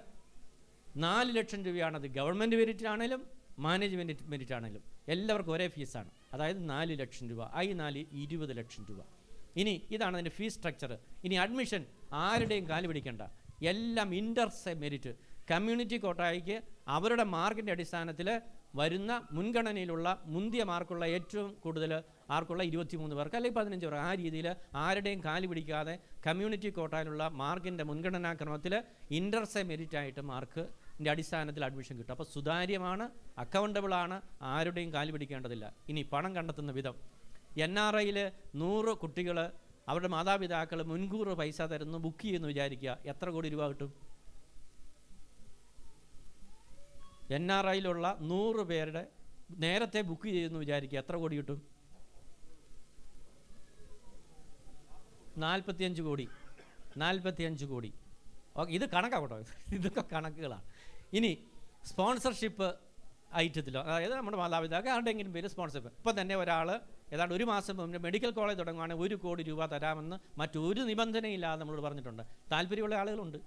4 ലക്ഷം രൂപയാണത്. ഗവൺമെൻറ് മെരിറ്റാണേലും മാനേജ്മെൻറ്റ് മെരിറ്റാണേലും എല്ലാവർക്കും ഒരേ ഫീസാണ്. അതായത് 4 ലക്ഷം രൂപ. 20 ലക്ഷം രൂപ. ഇനി ഇതാണ് അതിൻ്റെ ഫീസ് സ്ട്രക്ചർ. ഇനി അഡ്മിഷൻ ആരുടെയും കാല് പിടിക്കേണ്ട, എല്ലാം ഇൻ്റർസെ മെരിറ്റ്. കമ്മ്യൂണിറ്റി കോട്ടായിക്ക് അവരുടെ മാർക്കിൻ്റെ അടിസ്ഥാനത്തിൽ വരുന്ന മുൻഗണനയിലുള്ള മുന്തിയ മാർക്കുള്ള ഏറ്റവും കൂടുതൽ ആർക്കുള്ള 23 പേർക്ക് അല്ലെങ്കിൽ 15 പേർക്ക്, ആ രീതിയിൽ ആരുടെയും കാല് പിടിക്കാതെ കമ്മ്യൂണിറ്റി കോട്ടായിലുള്ള മാർക്കിൻ്റെ മുൻഗണനാ ക്രമത്തിൽ ഇൻ്റർസെ മെരിറ്റായിട്ട് മാർക്കിൻ്റെ അടിസ്ഥാനത്തിൽ അഡ്മിഷൻ കിട്ടും. അപ്പോൾ സുതാര്യമാണ്, അക്കൗണ്ടബിളാണ്, ആരുടെയും കാല് പിടിക്കേണ്ടതില്ല. ഇനി പണം കണ്ടെത്തുന്ന വിധം, NRIയിൽ 100 കുട്ടികൾ അവരുടെ മാതാപിതാക്കൾ മുൻകൂർ പൈസ തരുന്നു, ബുക്ക് ചെയ്യുന്നു വിചാരിക്കുക, എത്ര കോടി രൂപ കിട്ടും? NRIയിലുള്ള 100 പേരുടെ നേരത്തെ ബുക്ക് ചെയ്യുന്നു വിചാരിക്കുക, എത്ര കോടി കിട്ടും? 45 കോടി 45 കോടി. ഓക്കെ, ഇത് കണക്കാണ് കേട്ടോ, ഇതൊക്കെ കണക്കുകളാണ്. ഇനി സ്പോൺസർഷിപ്പ് ഐറ്റത്തിലോ, അതായത് നമ്മുടെ മാതാപിതാക്കൾ ആരുടെയെങ്കിലും പേര് സ്പോൺസർഷിപ്പ്. ഇപ്പം തന്നെ ഒരാൾ ഏതാണ്ട് ഒരു മാസം മുമ്പ് മെഡിക്കൽ കോളേജ് തുടങ്ങുകയാണെങ്കിൽ 1 കോടി രൂപ തരാമെന്ന് മറ്റൊരു നിബന്ധനയില്ലാതെ നമ്മളോട് പറഞ്ഞിട്ടുണ്ട്. താല്പര്യമുള്ള ആളുകളുണ്ട്.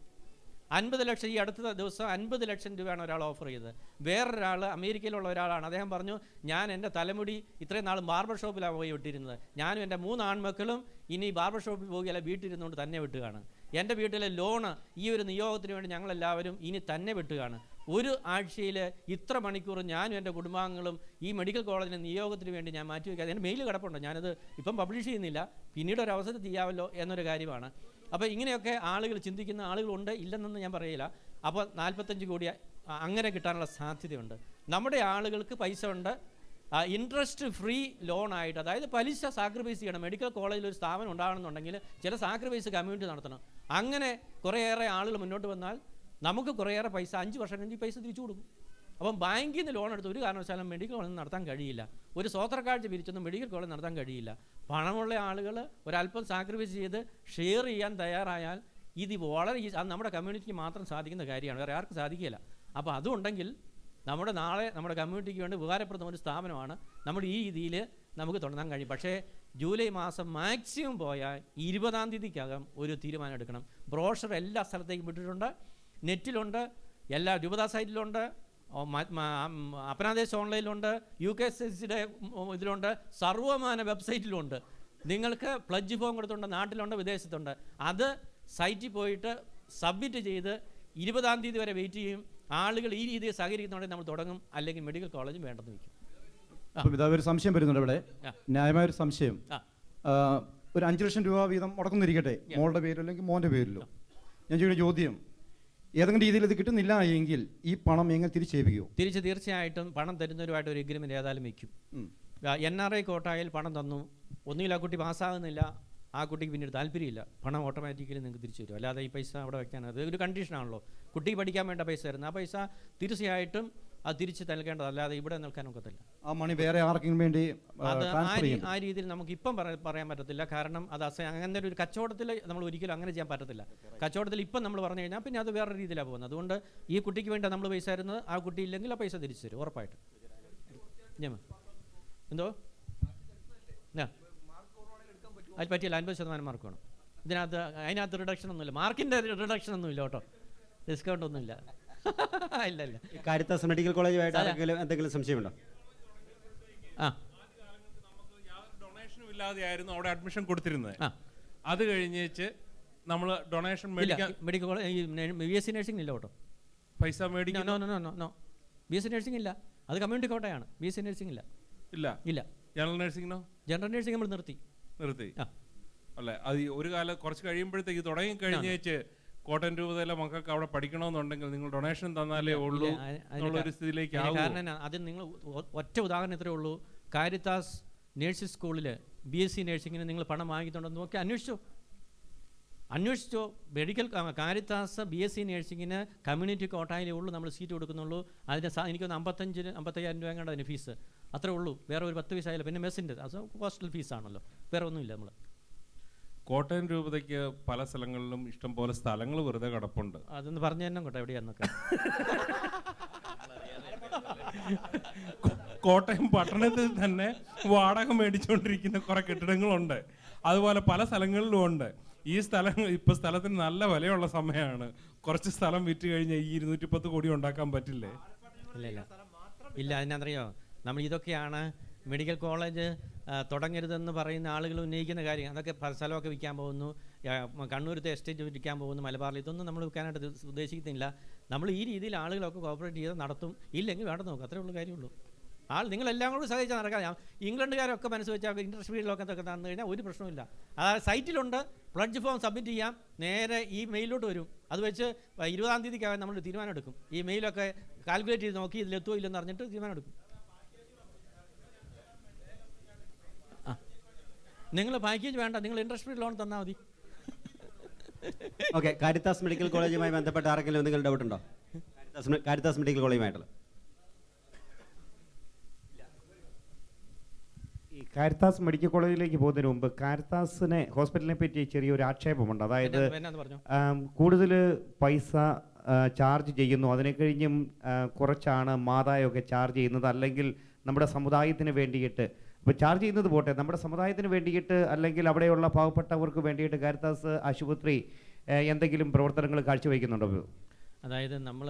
50 ലക്ഷം, ഈ അടുത്ത ദിവസം 50 ലക്ഷം രൂപയാണ് ഒരാൾ ഓഫർ ചെയ്തത്. വേറൊരാൾ അമേരിക്കയിലുള്ള ഒരാളാണ്, അദ്ദേഹം പറഞ്ഞു ഞാൻ എൻ്റെ തലമുടി ഇത്രയും നാളും ബാർബർ ഷോപ്പിലാണ് പോയി വിട്ടിരുന്നത്, ഞാനും എൻ്റെ 3 ആൺമക്കളും ഇനി ബാർബർ ഷോപ്പിൽ പോകുകയല്ല, വീട്ടിലിരുന്നുകൊണ്ട് തന്നെ വിട്ടുകയാണ്. എൻ്റെ വീട്ടിലെ ലോണ് ഈ ഒരു നിയോഗത്തിന് വേണ്ടി ഞങ്ങളെല്ലാവരും ഇനി തന്നെ വിട്ടുകയാണ്. ഒരു ആഴ്ചയിൽ ഇത്ര മണിക്കൂർ ഞാനും എൻ്റെ കുടുംബാംഗങ്ങളും ഈ മെഡിക്കൽ കോളേജിലെ നിയോഗത്തിന് വേണ്ടി ഞാൻ മാറ്റിവെക്കാതെ, എൻ്റെ മെയിൽ കിടപ്പുണ്ട്, ഞാനത് ഇപ്പം പബ്ലിഷ് ചെയ്യുന്നില്ല, പിന്നീട് ഒരു അവസരത്തിൽ ചെയ്യാമല്ലോ എന്നൊരു കാര്യമാണ്. അപ്പോൾ ഇങ്ങനെയൊക്കെ ആളുകൾ ചിന്തിക്കുന്ന ആളുകളുണ്ട്, ഇല്ലെന്നൊന്നും ഞാൻ പറയില്ല. അപ്പോൾ 45 കോടി അങ്ങനെ കിട്ടാനുള്ള സാധ്യതയുണ്ട്. നമ്മുടെ ആളുകൾക്ക് പൈസ ഉണ്ട്, ഇൻട്രസ്റ്റ് ഫ്രീ ലോണായിട്ട്, അതായത് പലിശ സാക്രിഫൈസ് ചെയ്യണം. മെഡിക്കൽ കോളേജിൽ ഒരു സ്ഥാപനം ഉണ്ടാകണമെന്നുണ്ടെങ്കിൽ ചില സാക്രിഫൈസ് കമ്മ്യൂണിറ്റി നടത്തണം. അങ്ങനെ കുറേയേറെ ആളുകൾ മുന്നോട്ട് വന്നാൽ നമുക്ക് കുറേയേറെ പൈസ 5 വർഷം കഴിഞ്ഞ് പൈസ തിരിച്ചു കൊടുക്കും. അപ്പം ബാങ്കിൽ നിന്ന് ലോൺ എടുത്ത് ഒരു കാരണവശാലും മെഡിക്കൽ കോളേജ് നടത്താൻ കഴിയില്ല. ഒരു സ്വോത്രക്കാഴ്ച പിരിച്ചൊന്നും മെഡിക്കൽ കോളേജ് നടത്താൻ കഴിയില്ല. പണമുള്ള ആളുകൾ ഒരല്പം സാക്രിഫൈസ് ചെയ്ത് ഷെയർ ചെയ്യാൻ തയ്യാറായാൽ ഇത് വളരെ അത് നമ്മുടെ കമ്മ്യൂണിറ്റിക്ക് മാത്രം സാധിക്കുന്ന കാര്യമാണ്, വേറെ ആർക്കും സാധിക്കില്ല. അപ്പോൾ അതുണ്ടെങ്കിൽ നാളെ നമ്മുടെ കമ്മ്യൂണിറ്റിക്ക് വേണ്ടി ഉപകാരപ്പെടുന്ന ഒരു സ്ഥാപനമാണ് നമ്മൾ ഈ രീതിയിൽ നമുക്ക് തുടങ്ങാൻ കഴിയും. പക്ഷേ ജൂലൈ മാസം മാക്സിമം പോയാൽ 20-ാം തീയതിക്കകം ഒരു തീരുമാനം എടുക്കണം. ബ്രോഷർ എല്ലാ സ്ഥലത്തേക്കും വിട്ടിട്ടുണ്ട്, നെറ്റിലുണ്ട്, എല്ലാ രൂപതാ സൈറ്റിലുണ്ട്, അപനാദേശ് ഓൺലൈനിലുണ്ട്, UKSSയുടെ ഇതിലുണ്ട്, സർവമാന വെബ്സൈറ്റിലുണ്ട്. നിങ്ങൾക്ക് പ്ലഡ്ജ് ഫോം കൊടുത്തുണ്ട്, നാട്ടിലുണ്ട്, വിദേശത്തുണ്ട്. അത് സൈറ്റിൽ പോയിട്ട് സബ്മിറ്റ് ചെയ്ത് 20-ാം തീയതി വരെ വെയിറ്റ് ചെയ്യും. ആളുകൾ ഈ രീതിയിൽ സഹകരിക്കുന്നുണ്ടെങ്കിൽ നമ്മൾ തുടങ്ങും, അല്ലെങ്കിൽ മെഡിക്കൽ കോളേജും വേണ്ടെന്ന് വയ്ക്കും. അപ്പം ഇതാ ഒരു സംശയം വരുന്നുണ്ട് ഇവിടെ, ന്യായമായൊരു സംശയം. ഒരു 5 ലക്ഷം രൂപ വീതം മുടക്കുന്നിരിക്കട്ടെ, മോളുടെ പേരിലോ അല്ലെങ്കിൽ മോൻ്റെ പേരിലോ. ഞാൻ ചെയ്യുന്ന ചോദ്യം, ഏതെങ്കിലും രീതിയിൽ ഇത് കിട്ടുന്നില്ല എങ്കിൽ ഈ പണം എങ്ങനെ തിരിച്ചേൽപ്പിക്കുമോ? തീർച്ചയായിട്ടും പണം തരുന്നവരുമായിട്ട് ഒരു എഗ്രിമെൻറ്റ് ഏതായാലും വയ്ക്കും. NRI കോട്ടായിൽ പണം തന്നു, ഒന്നുകിൽ ആ കുട്ടി പാസ്സാകുന്നില്ല, ആ കുട്ടിക്ക് പിന്നീട് താല്പര്യമില്ല, പണം ഓട്ടോമാറ്റിക്കലി നിങ്ങൾക്ക് തിരിച്ചു തരും. അല്ലാതെ ഈ പൈസ അവിടെ വയ്ക്കാൻ അത് ഒരു കണ്ടീഷനാണല്ലോ. കുട്ടിക്ക് പഠിക്കാൻ വേണ്ട പൈസ തരുന്നത്, ആ പൈസ തീർച്ചയായിട്ടും അത് തിരിച്ച് നൽകേണ്ടത്, അല്ലാതെ ഇവിടെ നിൽക്കാൻ ഒക്കത്തില്ല. ആ മണി വേറെ ആർക്കെങ്കിലും വേണ്ടി അത് ആ രീതിയിൽ നമുക്ക് ഇപ്പം പറയാൻ പറ്റത്തില്ല. കാരണം അത് അങ്ങനെ ഒരു കച്ചവടത്തിൽ നമ്മൾ ഒരിക്കലും അങ്ങനെ ചെയ്യാൻ പറ്റത്തില്ല. കച്ചവടത്തിൽ ഇപ്പം നമ്മൾ പറഞ്ഞു കഴിഞ്ഞാൽ പിന്നെ അത് വേറെ രീതിയിലാണ് പോകുന്നത്. അതുകൊണ്ട് ഈ കുട്ടിക്ക് വേണ്ടി നമ്മൾ പൈസ തരുന്നത്, ആ കുട്ടി ഇല്ലെങ്കിൽ ആ പൈസ തിരിച്ചു തരും ഉറപ്പായിട്ട്. എന്തോ അത് പറ്റിയില്ല, 50% മാർക്ക് വേണം അതിനകത്ത് റിഡക്ഷൻ ഒന്നുമില്ല, മാർക്കിൻ്റെ റിഡക്ഷൻ ഒന്നുമില്ല കേട്ടോ, ഡിസ്കൗണ്ട് ഒന്നുമില്ല. ഇല്ല. കാരിത്താസ് മെഡിക്കൽ കോളേജുമായിട്ട് എന്തെങ്കിലും സംശയമുണ്ടോ? ഡൊണേഷനും ഇല്ലാതെയായിരുന്നു അവിടെ അഡ്മിഷൻ കൊടുത്തിരുന്നത്. അത് കഴിഞ്ഞേച്ച് നമ്മൾ donation medical college BSc nursing ഇല്ല കേട്ടോ, പൈസ മേടിക്കും. നോ BSc നഴ്സിംഗ് ഇല്ല, അത് കമ്മ്യൂണിറ്റി കോട്ടയാണ്. BSc നഴ്സിംഗ് ഇല്ല. ജനറൽ നഴ്സിംഗ് നമ്മൾ നിർത്തി. അല്ലേ, അത് ഒരു കാലം കുറച്ച് കഴിയുമ്പോഴത്തേക്ക് തുടങ്ങി കഴിഞ്ഞേച്ച് കോട്ടയം രൂപതയിലെ മക്കൾക്ക് അവിടെ പഠിക്കണമെന്നുണ്ടെങ്കിൽ നിങ്ങൾ ഡൊണേഷൻ തന്നാലേ ഉള്ളൂ എന്നുള്ളൊരു സ്ഥിതിയിലേക്ക്. കാരണം അത് നിങ്ങൾ ഒറ്റ ഉദാഹരണം ഇത്രയേ ഉള്ളൂ. കാരിത്താസ് നേഴ്സിംഗ് സ്കൂളിൽ BSc നഴ്സിംഗിന് നിങ്ങൾ പണം വാങ്ങിയിട്ടുണ്ടെന്ന് നോക്കി അന്വേഷിച്ചോ. മെഡിക്കൽ കാരിത്താസ് BSc നഴ്സിംഗിന് കമ്മ്യൂണിറ്റി കോട്ടായിലേ ഉള്ളൂ നമ്മൾ സീറ്റ് കൊടുക്കുന്നുള്ളൂ. അതിന് എനിക്കൊന്ന് 55,000 രൂപ കണ്ട അതിന് ഫീസ്, അത്രേ ഉള്ളൂ. വേറെ ഒരു 10 പൈസ ആയില്ല. പിന്നെ മെസ്സിൻ്റെ അത് ഹോസ്റ്റൽ ഫീസാണല്ലോ, വേറെ ഒന്നുമില്ല. നമ്മൾ കോട്ടയം രൂപതയ്ക്ക് പല സ്ഥലങ്ങളിലും ഇഷ്ടം പോലെ സ്ഥലങ്ങൾ വെറുതെ കിടപ്പുണ്ട്. അതൊന്ന് പറഞ്ഞു തന്നെ കേട്ടോ എവിടെയാന്നൊക്കെ. കോട്ടയം പട്ടണത്തിൽ തന്നെ വാടക മേടിച്ചുകൊണ്ടിരിക്കുന്ന കുറെ കെട്ടിടങ്ങളുണ്ട്, അതുപോലെ പല സ്ഥലങ്ങളിലും ഉണ്ട്. ഈ സ്ഥലങ്ങൾ ഇപ്പൊ സ്ഥലത്തിന് നല്ല വിലയുള്ള സമയമാണ്. കുറച്ച് സ്ഥലം വിറ്റ് കഴിഞ്ഞാൽ ഈ 210 കോടി ഉണ്ടാക്കാൻ പറ്റില്ലേ? ഇല്ല. അതിനറിയോ, നമ്മൾ ഇതൊക്കെയാണ് മെഡിക്കൽ കോളേജ് തുടങ്ങരുതെന്ന് പറയുന്ന ആളുകൾ ഉന്നയിക്കുന്ന കാര്യം. അതൊക്കെ സ്ഥലമൊക്കെ വിൽക്കാൻ പോകുന്നു, കണ്ണൂരത്തെ എസ്റ്റേറ്റ് വിൽക്കാൻ പോകുന്നു, മലബാറിൽ. ഇതൊന്നും നമ്മൾ വിൽക്കാനായിട്ട് ഉദ്ദേശിക്കുന്നില്ല. നമ്മൾ ഈ രീതിയിൽ ആളുകളൊക്കെ കോപ്പറേറ്റ് ചെയ്ത് നടത്തും, ഇല്ലെങ്കിൽ വേണ്ട നോക്കും, അത്രേ ഉള്ളൂ കാര്യമുള്ളൂ. നിങ്ങളെല്ലാം കൂടി സഹായിച്ചാൽ നടക്കാം. ഇംഗ്ലണ്ടുകാരൊക്കെ മനസ്സ് വെച്ചാൽ ഇൻട്രസ്റ്റ് ഫീൽഡിലൊക്കെ തന്നു കഴിഞ്ഞാൽ ഒരു പ്രശ്നമില്ല. അതായത് സൈറ്റിലുണ്ട്, പ്ലഡ്ജ് ഫോം സബ്മിറ്റ് ചെയ്യാം, നേരെ ഈ മെയിലോട്ട് വരും. അത് വെച്ച് 20-ാം തീയതിക്കാകാൻ നമ്മൾ തീരുമാനം എടുക്കും. ഈ മെയിലൊക്കെ കാൽക്കുലേറ്റ് ചെയ്ത് നോക്കി ഇതിലെത്തുമോ ഇല്ലെന്ന് അറിഞ്ഞിട്ട് തീരുമാനം എടുക്കും. നിങ്ങൾ പാക്കേജ് വേണ്ട, നിങ്ങൾ ഇൻട്രസ്റ്റ് ഫ്രീ ലോൺ തന്നാൽ മതി. ഓക്കെ, കാരിത്താസ് മെഡിക്കൽ കോളേജുമായി ബന്ധപ്പെട്ട് ആർക്കെങ്കിലും എന്തെങ്കിലും ഡൗട്ട് ഉണ്ടോ? കാരിത്താസ് മെഡിക്കൽ കോളേജുമായിട്ടുള്ള ഈ കാരിത്താസ് മെഡിക്കൽ കോളേജിലേക്ക് പോകുന്നതിന് മുമ്പ് കാരിത്താസിനെ ഹോസ്പിറ്റലിനെ പറ്റി ചെറിയൊരു ആക്ഷേപമുണ്ട്. അതായത് കൂടുതൽ പൈസ ചാർജ് ചെയ്യുന്നു, അതിനെ കഴിഞ്ഞും കുറച്ചാണ് മാതായൊക്കെ ചാർജ് ചെയ്യുന്നത്. അല്ലെങ്കിൽ നമ്മുടെ സമുദായത്തിന് വേണ്ടിയിട്ട്, ഇപ്പോൾ ചാർജ് ചെയ്യുന്നത് പോട്ടെ, നമ്മുടെ സമുദായത്തിന് വേണ്ടിയിട്ട് അല്ലെങ്കിൽ അവിടെയുള്ള പാവപ്പെട്ടവർക്ക് വേണ്ടിയിട്ട് കാരിത്താസ് ആശുപത്രി എന്തെങ്കിലും പ്രവർത്തനങ്ങൾ കാഴ്ചവെക്കുന്നുണ്ടോ? അതായത് നമ്മൾ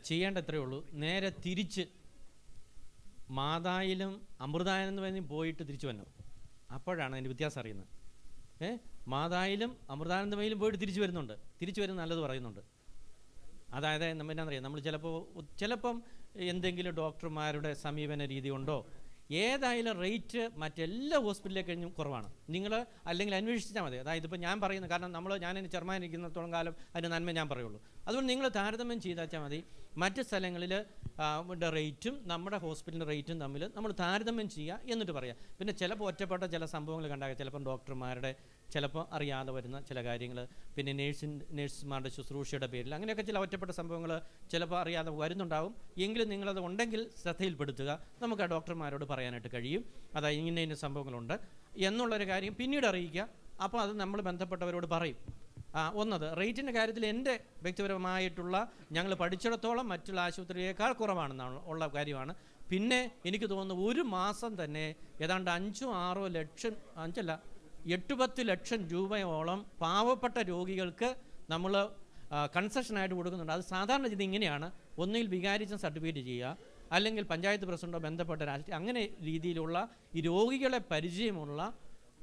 ചെയ്യേണ്ട എത്രയേ ഉള്ളൂ, നേരെ തിരിച്ച് മാതായിലും അമൃതായെന്ന് പറഞ്ഞ് പോയിട്ട് തിരിച്ചു വന്നു. അപ്പോഴാണ് അതിൻ്റെ വ്യത്യാസം അറിയുന്നത്. മാതായിലും അമൃതാനന്ദമയിലും പോയിട്ട് തിരിച്ചു വരുന്നുണ്ട്, തിരിച്ചു വരുന്ന നല്ലത് പറയുന്നുണ്ട്. അതായത് എന്നാന്നറിയാം, നമ്മൾ ചിലപ്പം എന്തെങ്കിലും ഡോക്ടർമാരുടെ സമീപന രീതി ഉണ്ടോ, ഏതായാലും റേറ്റ് മറ്റെല്ലാ ഹോസ്പിറ്റലിലേക്ക് കഴിഞ്ഞും കുറവാണ്. നിങ്ങൾ അല്ലെങ്കിൽ അന്വേഷിച്ചാൽ മതി. അതായത് ഇപ്പോൾ ഞാൻ പറയുന്നത്, കാരണം ഞാനതിന് ചെറുമാനിരിക്കുന്നിടത്തോളം കാലം അതിന് നന്മ ഞാൻ പറയുള്ളൂ. അതുകൊണ്ട് നിങ്ങൾ താരതമ്യം ചെയ്താൽ മതി. മറ്റ് സ്ഥലങ്ങളിൽ റേറ്റും നമ്മുടെ ഹോസ്പിറ്റലിൻ്റെ റേറ്റും തമ്മിൽ നമ്മൾ താരതമ്യം ചെയ്യുക, എന്നിട്ട് പറയാം. പിന്നെ ചിലപ്പോൾ ഒറ്റപ്പെട്ട ചില സംഭവങ്ങൾ കണ്ടാൽ, ചിലപ്പം ഡോക്ടർമാരുടെ ചിലപ്പോൾ അറിയാതെ വരുന്ന ചില കാര്യങ്ങൾ, പിന്നെ നേഴ്സുമാരുടെ ശുശ്രൂഷയുടെ പേരിൽ അങ്ങനെയൊക്കെ ചില ഒറ്റപ്പെട്ട സംഭവങ്ങൾ ചിലപ്പോൾ അറിയാതെ വരുന്നുണ്ടാവും. എങ്കിലും നിങ്ങളത് ഉണ്ടെങ്കിൽ ശ്രദ്ധയിൽപ്പെടുത്തുക, നമുക്ക് ആ ഡോക്ടർമാരോട് പറയാനായിട്ട് കഴിയും. അതായത് ഇന്ന സംഭവങ്ങളുണ്ട് എന്നുള്ളൊരു കാര്യം പിന്നീട് അറിയിക്കുക. അപ്പോൾ അത് നമ്മൾ ബന്ധപ്പെട്ടവരോട് പറയും. ഒന്നത് റേറ്റിൻ്റെ കാര്യത്തിൽ എൻ്റെ വ്യക്തിപരമായിട്ടുള്ള ഞങ്ങൾ പഠിച്ചിടത്തോളം മറ്റുള്ള ആശുപത്രിയേക്കാൾ കുറവാണെന്നാണ് ഉള്ള കാര്യമാണ്. പിന്നെ എനിക്ക് തോന്നുന്നു ഒരു മാസം തന്നെ ഏതാണ്ട് 5-6 ലക്ഷം, 8-10 ലക്ഷം രൂപയോളം പാവപ്പെട്ട രോഗികൾക്ക് നമ്മൾ കൺസെഷനായിട്ട് കൊടുക്കുന്നുണ്ട്. അത് സാധാരണ ഇത് ഇങ്ങനെയാണ്: ഒന്നുകിൽ വികാരിച്ചം സർട്ടിഫിക്കറ്റ് ചെയ്യുക, അല്ലെങ്കിൽ പഞ്ചായത്ത് പ്രസിഡന്റോ ബന്ധപ്പെട്ട രാഷ്ട്രീയ അങ്ങനെ രീതിയിലുള്ള ഈ രോഗികളെ പരിചയമുള്ള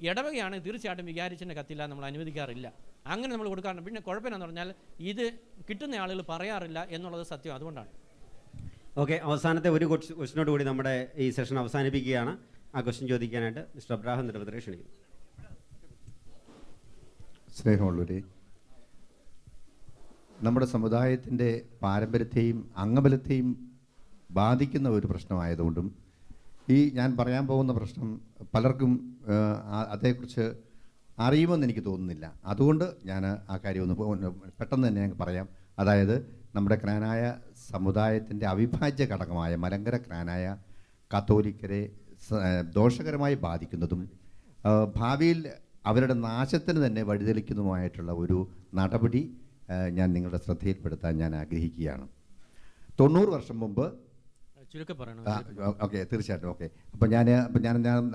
ഇടവകയാണ് തീർച്ചയായിട്ടും വികാരിച്ചൻ്റെ കത്തില്ല നമ്മൾ അനുവദിക്കാറില്ല. അങ്ങനെ നമ്മൾ കൊടുക്കാറുണ്ട്. പിന്നെ കുഴപ്പമെന്ന് പറഞ്ഞാൽ ഇത് കിട്ടുന്ന ആളുകൾ പറയാറില്ല എന്നുള്ളത് സത്യം. അതുകൊണ്ടാണ്. ഓക്കെ, അവസാനത്തെ ഒരു ക്വസ്റ്റിനോട് കൂടി നമ്മുടെ ഈ സെഷൻ അവസാനിപ്പിക്കുകയാണ്. ആ ക്വസ്റ്റ്യൻ ചോദിക്കാനായിട്ട് മിസ്റ്റർ അബ്രാഹം നിരവധി ക്ഷണിക്കുന്നു. സ്നേഹമുള്ളവരെ, നമ്മുടെ സമുദായത്തിൻ്റെ പാരമ്പര്യത്തെയും അംഗബലത്തെയും ബാധിക്കുന്ന ഒരു പ്രശ്നമായതുകൊണ്ടും ഈ ഞാൻ പറയാൻ പോകുന്ന പ്രശ്നം പലർക്കും അതേക്കുറിച്ച് അറിയുമെന്ന് എനിക്ക് തോന്നുന്നില്ല. അതുകൊണ്ട് ഞാൻ ആ കാര്യം ഒന്ന് പെട്ടെന്ന് തന്നെ ഞാൻ പറയാം. അതായത് നമ്മുടെ ക്നാനായ സമുദായത്തിൻ്റെ അവിഭാജ്യ ഘടകമായ മലങ്കര ക്നാനായ കത്തോലിക്കരെ ദോഷകരമായി ബാധിക്കുന്നതും ഭാവിയിൽ അവരുടെ നാശത്തിന് തന്നെ വഴിതെളിക്കുന്നതുമായിട്ടുള്ള ഒരു നടപടി ഞാൻ നിങ്ങളുടെ ശ്രദ്ധയിൽപ്പെടുത്താൻ ഞാൻ ആഗ്രഹിക്കുകയാണ്. 90 വർഷം മുമ്പ്, ഓക്കെ, തീർച്ചയായിട്ടും ഓക്കെ. അപ്പോൾ ഞാൻ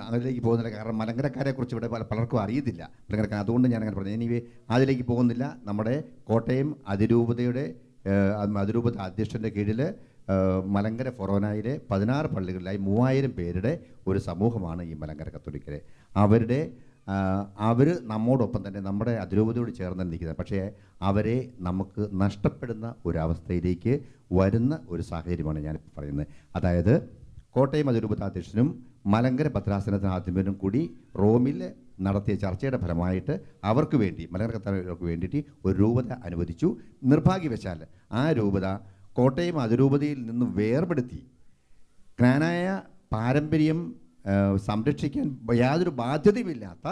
അതിലേക്ക് പോകുന്നില്ല, കാരണം മലങ്കരക്കാരെക്കുറിച്ച് ഇവിടെ പലർക്കും അറിയത്തില്ല മലങ്കരക്കാർ. അതുകൊണ്ട് ഞാൻ അങ്ങനെ പറഞ്ഞു. ഇനി അതിലേക്ക് പോകുന്നില്ല. നമ്മുടെ കോട്ടയം അതിരൂപത അധ്യക്ഷൻ്റെ കീഴിൽ മലങ്കര ഫൊറോനയിലെ 16 പള്ളികളിലായി 3000 പേരുടെ ഒരു സമൂഹമാണ് ഈ മലങ്കര കത്തോലിക്കരെ. അവർ നമ്മോടൊപ്പം തന്നെ നമ്മുടെ അതിരൂപതയോട് ചേർന്ന് നിൽക്കുന്നത്. പക്ഷേ അവരെ നമുക്ക് നഷ്ടപ്പെടുന്ന ഒരവസ്ഥയിലേക്ക് വരുന്ന ഒരു സാഹചര്യമാണ് ഞാനിപ്പോൾ പറയുന്നത്. അതായത് കോട്ടയം അതിരൂപതാധ്യക്ഷനും മലങ്കര ഭദ്രാസനത്തിനാദ്യമനും കൂടി റോമിൽ നടത്തിയ ചർച്ചയുടെ ഫലമായിട്ട് അവർക്ക് വേണ്ടി, മലങ്കര കത്തോലിക്കർക്ക് വേണ്ടിയിട്ട് ഒരു രൂപത അനുവദിച്ചു. നിർഭാഗ്യവശാൽ ആ രൂപത കോട്ടയം അതിരൂപതയിൽ നിന്ന് വേർപെടുത്തി ക്നാനായ പാരമ്പര്യം സംരക്ഷിക്കാൻ യാതൊരു ബാധ്യതയുമില്ലാത്ത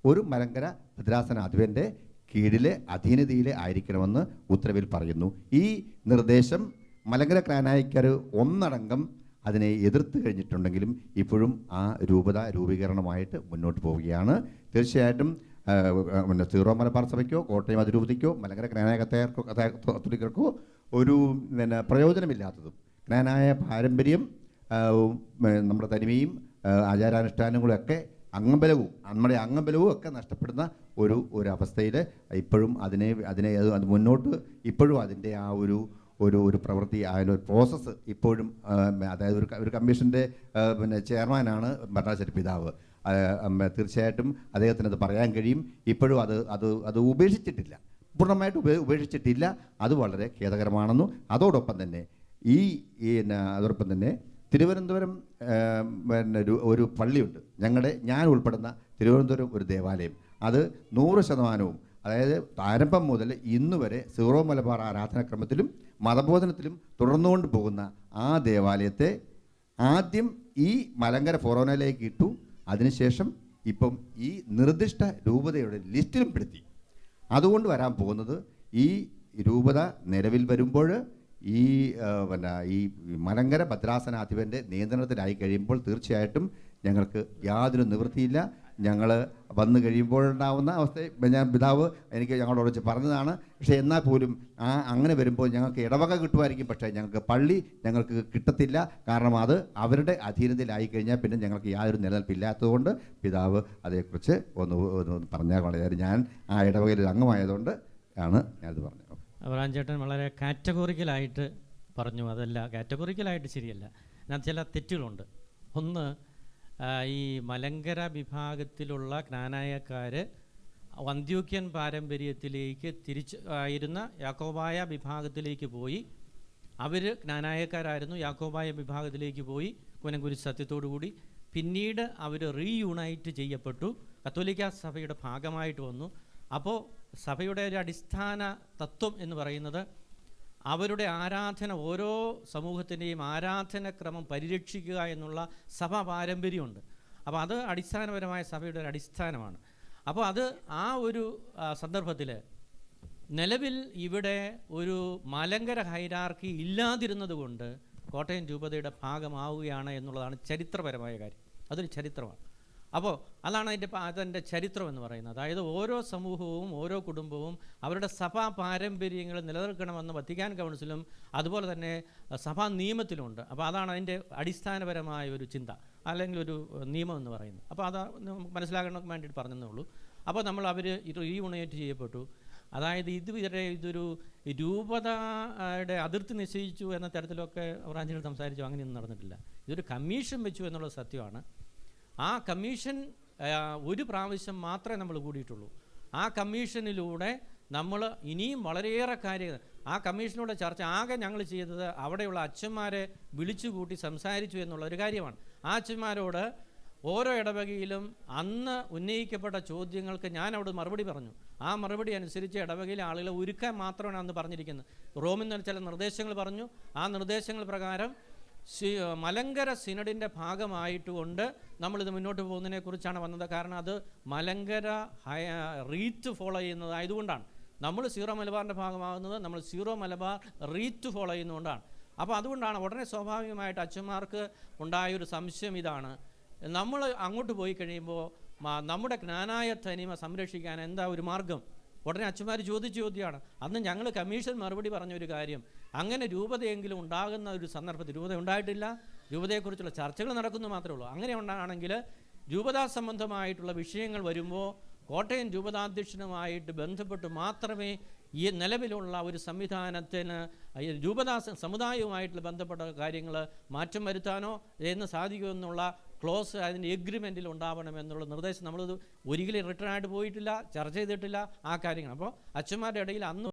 ഒരു മലങ്കര ഭദ്രാസനാധിപൻ്റെ കീഴിലെ അധീനതയിലെ ആയിരിക്കണമെന്ന് ഉത്തരവിൽ പറയുന്നു. ഈ നിർദ്ദേശം മലങ്കര ക്നാനായക്കാർ ഒന്നടങ്കം അതിനെ എതിർത്ത് കഴിഞ്ഞിട്ടുണ്ടെങ്കിലും ഇപ്പോഴും ആ രൂപത രൂപീകരണമായിട്ട് മുന്നോട്ട് പോവുകയാണ്. തീർച്ചയായിട്ടും സീറോ മലബാർ സഭയ്ക്കോ കോട്ടയം അതിരൂപതയ്ക്കോ മലങ്കര ക്നാനായ കത്തോലിക്കർക്കോ ഒരു പ്രയോജനമില്ലാത്തതും ക്നാനായ പാരമ്പര്യം, നമ്മുടെ തനിമയും ആചാരാനുഷ്ഠാനങ്ങളൊക്കെ നമ്മുടെ അംഗബലവും ഒക്കെ നഷ്ടപ്പെടുന്ന ഒരു അവസ്ഥയിൽ ഇപ്പോഴും അത് മുന്നോട്ട് ഇപ്പോഴും അതിൻ്റെ ആ ഒരു പ്രവൃത്തി, അതിൻ്റെ ഒരു പ്രോസസ്സ് ഇപ്പോഴും, അതായത് ഒരു കമ്മീഷൻ്റെ ചെയർമാനാണ് ഭരണാചാര്യ പിതാവ്. തീർച്ചയായിട്ടും അദ്ദേഹത്തിന് അത് പറയാൻ കഴിയും. ഇപ്പോഴും അത് ഉപേക്ഷിച്ചിട്ടില്ല, പൂർണ്ണമായിട്ട് ഉപേക്ഷിച്ചിട്ടില്ല. അത് വളരെ ഖേദകരമാണെന്നും അതോടൊപ്പം തന്നെ തിരുവനന്തപുരം ഒരു പള്ളിയുണ്ട്, ഞാൻ ഉൾപ്പെടുന്ന തിരുവനന്തപുരം ഒരു ദേവാലയം. അത് 100%, അതായത് ആരംഭം മുതൽ ഇന്ന് വരെ സീറോ മലബാർ ആരാധനാക്രമത്തിലും മതബോധനത്തിലും തുടർന്നുകൊണ്ട് പോകുന്ന ആ ദേവാലയത്തെ ആദ്യം ഈ മലങ്കര ഫൊറോനയിലേക്ക് ഇട്ടു. അതിനുശേഷം ഇപ്പം ഈ നിർദ്ദിഷ്ട രൂപതയുടെ ലിസ്റ്റിലും പെടുത്തി. അതുകൊണ്ട് വരാൻ പോകുന്നത്, ഈ രൂപത നിലവിൽ വരുമ്പോൾ ഈ മലങ്കര ഭദ്രാസനാധിപൻ്റെ നിയന്ത്രണത്തിലായി കഴിയുമ്പോൾ തീർച്ചയായിട്ടും ഞങ്ങൾക്ക് യാതൊരു നിവൃത്തിയില്ല. ഞങ്ങൾ വന്നു കഴിയുമ്പോഴുണ്ടാവുന്ന അവസ്ഥ ഞാൻ പിതാവ് എനിക്ക് ഞങ്ങളോട് വെച്ച് പറഞ്ഞതാണ്. പക്ഷേ എന്നാൽ പോലും അങ്ങനെ വരുമ്പോൾ ഞങ്ങൾക്ക് ഇടവക കിട്ടുമായിരിക്കും, പക്ഷേ ഞങ്ങൾക്ക് പള്ളി ഞങ്ങൾക്ക് കിട്ടത്തില്ല. കാരണം അത് അവരുടെ അധീനതയിലായി കഴിഞ്ഞാൽ പിന്നെ ഞങ്ങൾക്ക് യാതൊരു നിലനിൽപ്പില്ലാത്തതുകൊണ്ട് പിതാവ് അതേക്കുറിച്ച് ഒന്ന് പറഞ്ഞാൽ വളരെ, ഞാൻ ആ ഇടവകയിൽ അംഗമായതുകൊണ്ട് ആണ് ഞാനത് പറഞ്ഞത്. അബ്രഹാം ചേട്ടൻ വളരെ കാറ്റഗോറിക്കലായിട്ട് പറഞ്ഞു. അതല്ല, കാറ്റഗോറിക്കലായിട്ട് ശരിയല്ല. അതിനകത്ത് ചില തെറ്റുകളുണ്ട്. ഒന്ന്, ഈ മലങ്കര വിഭാഗത്തിലുള്ള ജ്ഞാനായക്കാർ അന്ത്യോക്യൻ പാരമ്പര്യത്തിലേക്ക് ആയിരുന്ന യാക്കോബായ വിഭാഗത്തിലേക്ക് പോയി. അവർ ജ്ഞാനായക്കാരായിരുന്നു, യാക്കോബായ വിഭാഗത്തിലേക്ക് പോയി കുനൻകുരിശ് സത്യത്തോടു കൂടി. പിന്നീട് അവർ റീയൂണൈറ്റ് ചെയ്യപ്പെട്ടു, കത്തോലിക്ക സഭയുടെ ഭാഗമായിട്ട് വന്നു. അപ്പോൾ സഭയുടെ ഒരു അടിസ്ഥാന തത്വം എന്ന് പറയുന്നത് അവരുടെ ആരാധന, ഓരോ സമൂഹത്തിൻ്റെയും ആരാധനക്രമം പരിരക്ഷിക്കുക എന്നുള്ള സഭാ പാരമ്പര്യമുണ്ട്. അപ്പോൾ അത് അടിസ്ഥാനപരമായ സഭയുടെ ഒരു അടിസ്ഥാനമാണ്. അപ്പോൾ അത് ആ ഒരു സന്ദർഭത്തിൽ നിലവിൽ ഇവിടെ ഒരു മലങ്കര ഹൈരാർക്കി ഇല്ലാതിരുന്നത് കൊണ്ട് കോട്ടയം രൂപതയുടെ ഭാഗമാവുകയാണ് എന്നുള്ളതാണ് ചരിത്രപരമായ കാര്യം. അതൊരു ചരിത്രമാണ്. അപ്പോൾ അതാണ് അതിൻ്റെ ചരിത്രം എന്ന് പറയുന്നത്. അതായത് ഓരോ സമൂഹവും ഓരോ കുടുംബവും അവരുടെ സഭാ പാരമ്പര്യങ്ങൾ നിലനിർത്തണമെന്ന് വത്തിക്കാൻ കൗൺസിലും അതുപോലെ തന്നെ സഭാ നിയമത്തിലുണ്ട്. അപ്പോൾ അതാണ് അതിൻ്റെ അടിസ്ഥാനപരമായ ഒരു ചിന്ത അല്ലെങ്കിൽ ഒരു നിയമം എന്ന് പറയുന്നത്. അപ്പോൾ അത് മനസ്സിലാക്കാൻ വേണ്ടിയിട്ട് പറഞ്ഞതേ ഉള്ളൂ. അപ്പോൾ അവർ റീയൂണൈറ്റ് ചെയ്യപ്പെട്ടു. അതായത് ഇതുവരെ ഇതൊരു രൂപതയുടെ അതിർത്തി നിശ്ചയിച്ചു എന്ന തരത്തിലൊക്കെ ബ്രാഞ്ചിൽ സംസാരിച്ചു, അങ്ങനെയൊന്നും നടന്നിട്ടില്ല. ഇതൊരു കമ്മീഷൻ വെച്ചു എന്നുള്ളത് സത്യമാണ്. ആ കമ്മീഷൻ ഒരു പ്രാവശ്യം മാത്രമേ നമ്മൾ കൂടിയിട്ടുള്ളൂ. ആ കമ്മീഷനിലൂടെ നമ്മൾ ഇനിയും വളരെയേറെ കാര്യങ്ങൾ, ആ കമ്മീഷനിലൂടെ ചർച്ച ആകെ ഞങ്ങൾ ചെയ്തത് അവിടെയുള്ള അച്ഛന്മാരെ വിളിച്ചു കൂട്ടി സംസാരിച്ചു എന്നുള്ള ഒരു കാര്യമാണ്. ആ അച്ഛന്മാരോട് ഓരോ ഇടവകയിലും അന്ന് ഉന്നയിക്കപ്പെട്ട ചോദ്യങ്ങൾക്ക് ഞാൻ അവിടെ മറുപടി പറഞ്ഞു. ആ മറുപടി അനുസരിച്ച് ഇടവകയിലെ ആളുകളെ ഒരുക്കാൻ മാത്രമാണ് അന്ന് പറഞ്ഞിരിക്കുന്നത്. റോമിൽ നിന്ന് ചില നിർദ്ദേശങ്ങൾ പറഞ്ഞു. ആ നിർദ്ദേശങ്ങൾ പ്രകാരം മലങ്കര സിനഡിൻ്റെ ഭാഗമായിട്ടുകൊണ്ട് നമ്മളിത് മുന്നോട്ട് പോകുന്നതിനെക്കുറിച്ചാണ് വന്നത്. കാരണം അത് മലങ്കര റീത്ത് ഫോളോ ചെയ്യുന്നതായതുകൊണ്ടാണ്. നമ്മൾ സീറോ മലബാറിൻ്റെ ഭാഗമാകുന്നത് നമ്മൾ സീറോ മലബാർ റീത്ത് ഫോളോ ചെയ്യുന്നതുകൊണ്ടാണ്. അപ്പോൾ അതുകൊണ്ടാണ് ഉടനെ സ്വാഭാവികമായിട്ട് അച്ഛന്മാർക്ക് ഉണ്ടായൊരു സംശയം ഇതാണ്, നമ്മൾ അങ്ങോട്ട് പോയി കഴിയുമ്പോൾ നമ്മുടെ ജ്ഞാനായ തനിമ സംരക്ഷിക്കാൻ എന്താ ഒരു മാർഗം? ഉടനെ അച്ഛന്മാർ ചോദിച്ച ചോദ്യമാണ്. അന്ന് ഞങ്ങൾ കമ്മീഷൻ മറുപടി പറഞ്ഞൊരു കാര്യം, അങ്ങനെ രൂപതയെങ്കിലും ഉണ്ടാകുന്ന ഒരു സന്ദർഭത്തിൽ, രൂപത ഉണ്ടായിട്ടില്ല, രൂപതയെക്കുറിച്ചുള്ള ചർച്ചകൾ നടക്കുന്നു മാത്രമേ ഉള്ളൂ. അങ്ങനെ ഉണ്ടാണെങ്കിൽ രൂപതാ സംബന്ധമായിട്ടുള്ള വിഷയങ്ങൾ വരുമ്പോൾ കോട്ടയം രൂപതാധ്യക്ഷനുമായിട്ട് ബന്ധപ്പെട്ട് മാത്രമേ ഈ നിലവിലുള്ള ഒരു സംവിധാനത്തിന് രൂപതാ സമുദായവുമായിട്ട് ബന്ധപ്പെട്ട കാര്യങ്ങൾ മാറ്റം വരുത്താനോ എന്ന് സാധിക്കുമെന്നുള്ള ക്ലോസ് അതിൻ്റെ എഗ്രിമെൻറ്റിൽ ഉണ്ടാവണമെന്നുള്ള നിർദ്ദേശം നമ്മളത് ഒരിക്കലും റിട്ടേൺ ആയിട്ട് പോയിട്ടില്ല, ചർച്ച ചെയ്തിട്ടില്ല ആ കാര്യങ്ങൾ. അപ്പോൾ അച്ഛന്മാരുടെ ഇടയിൽ അന്ന്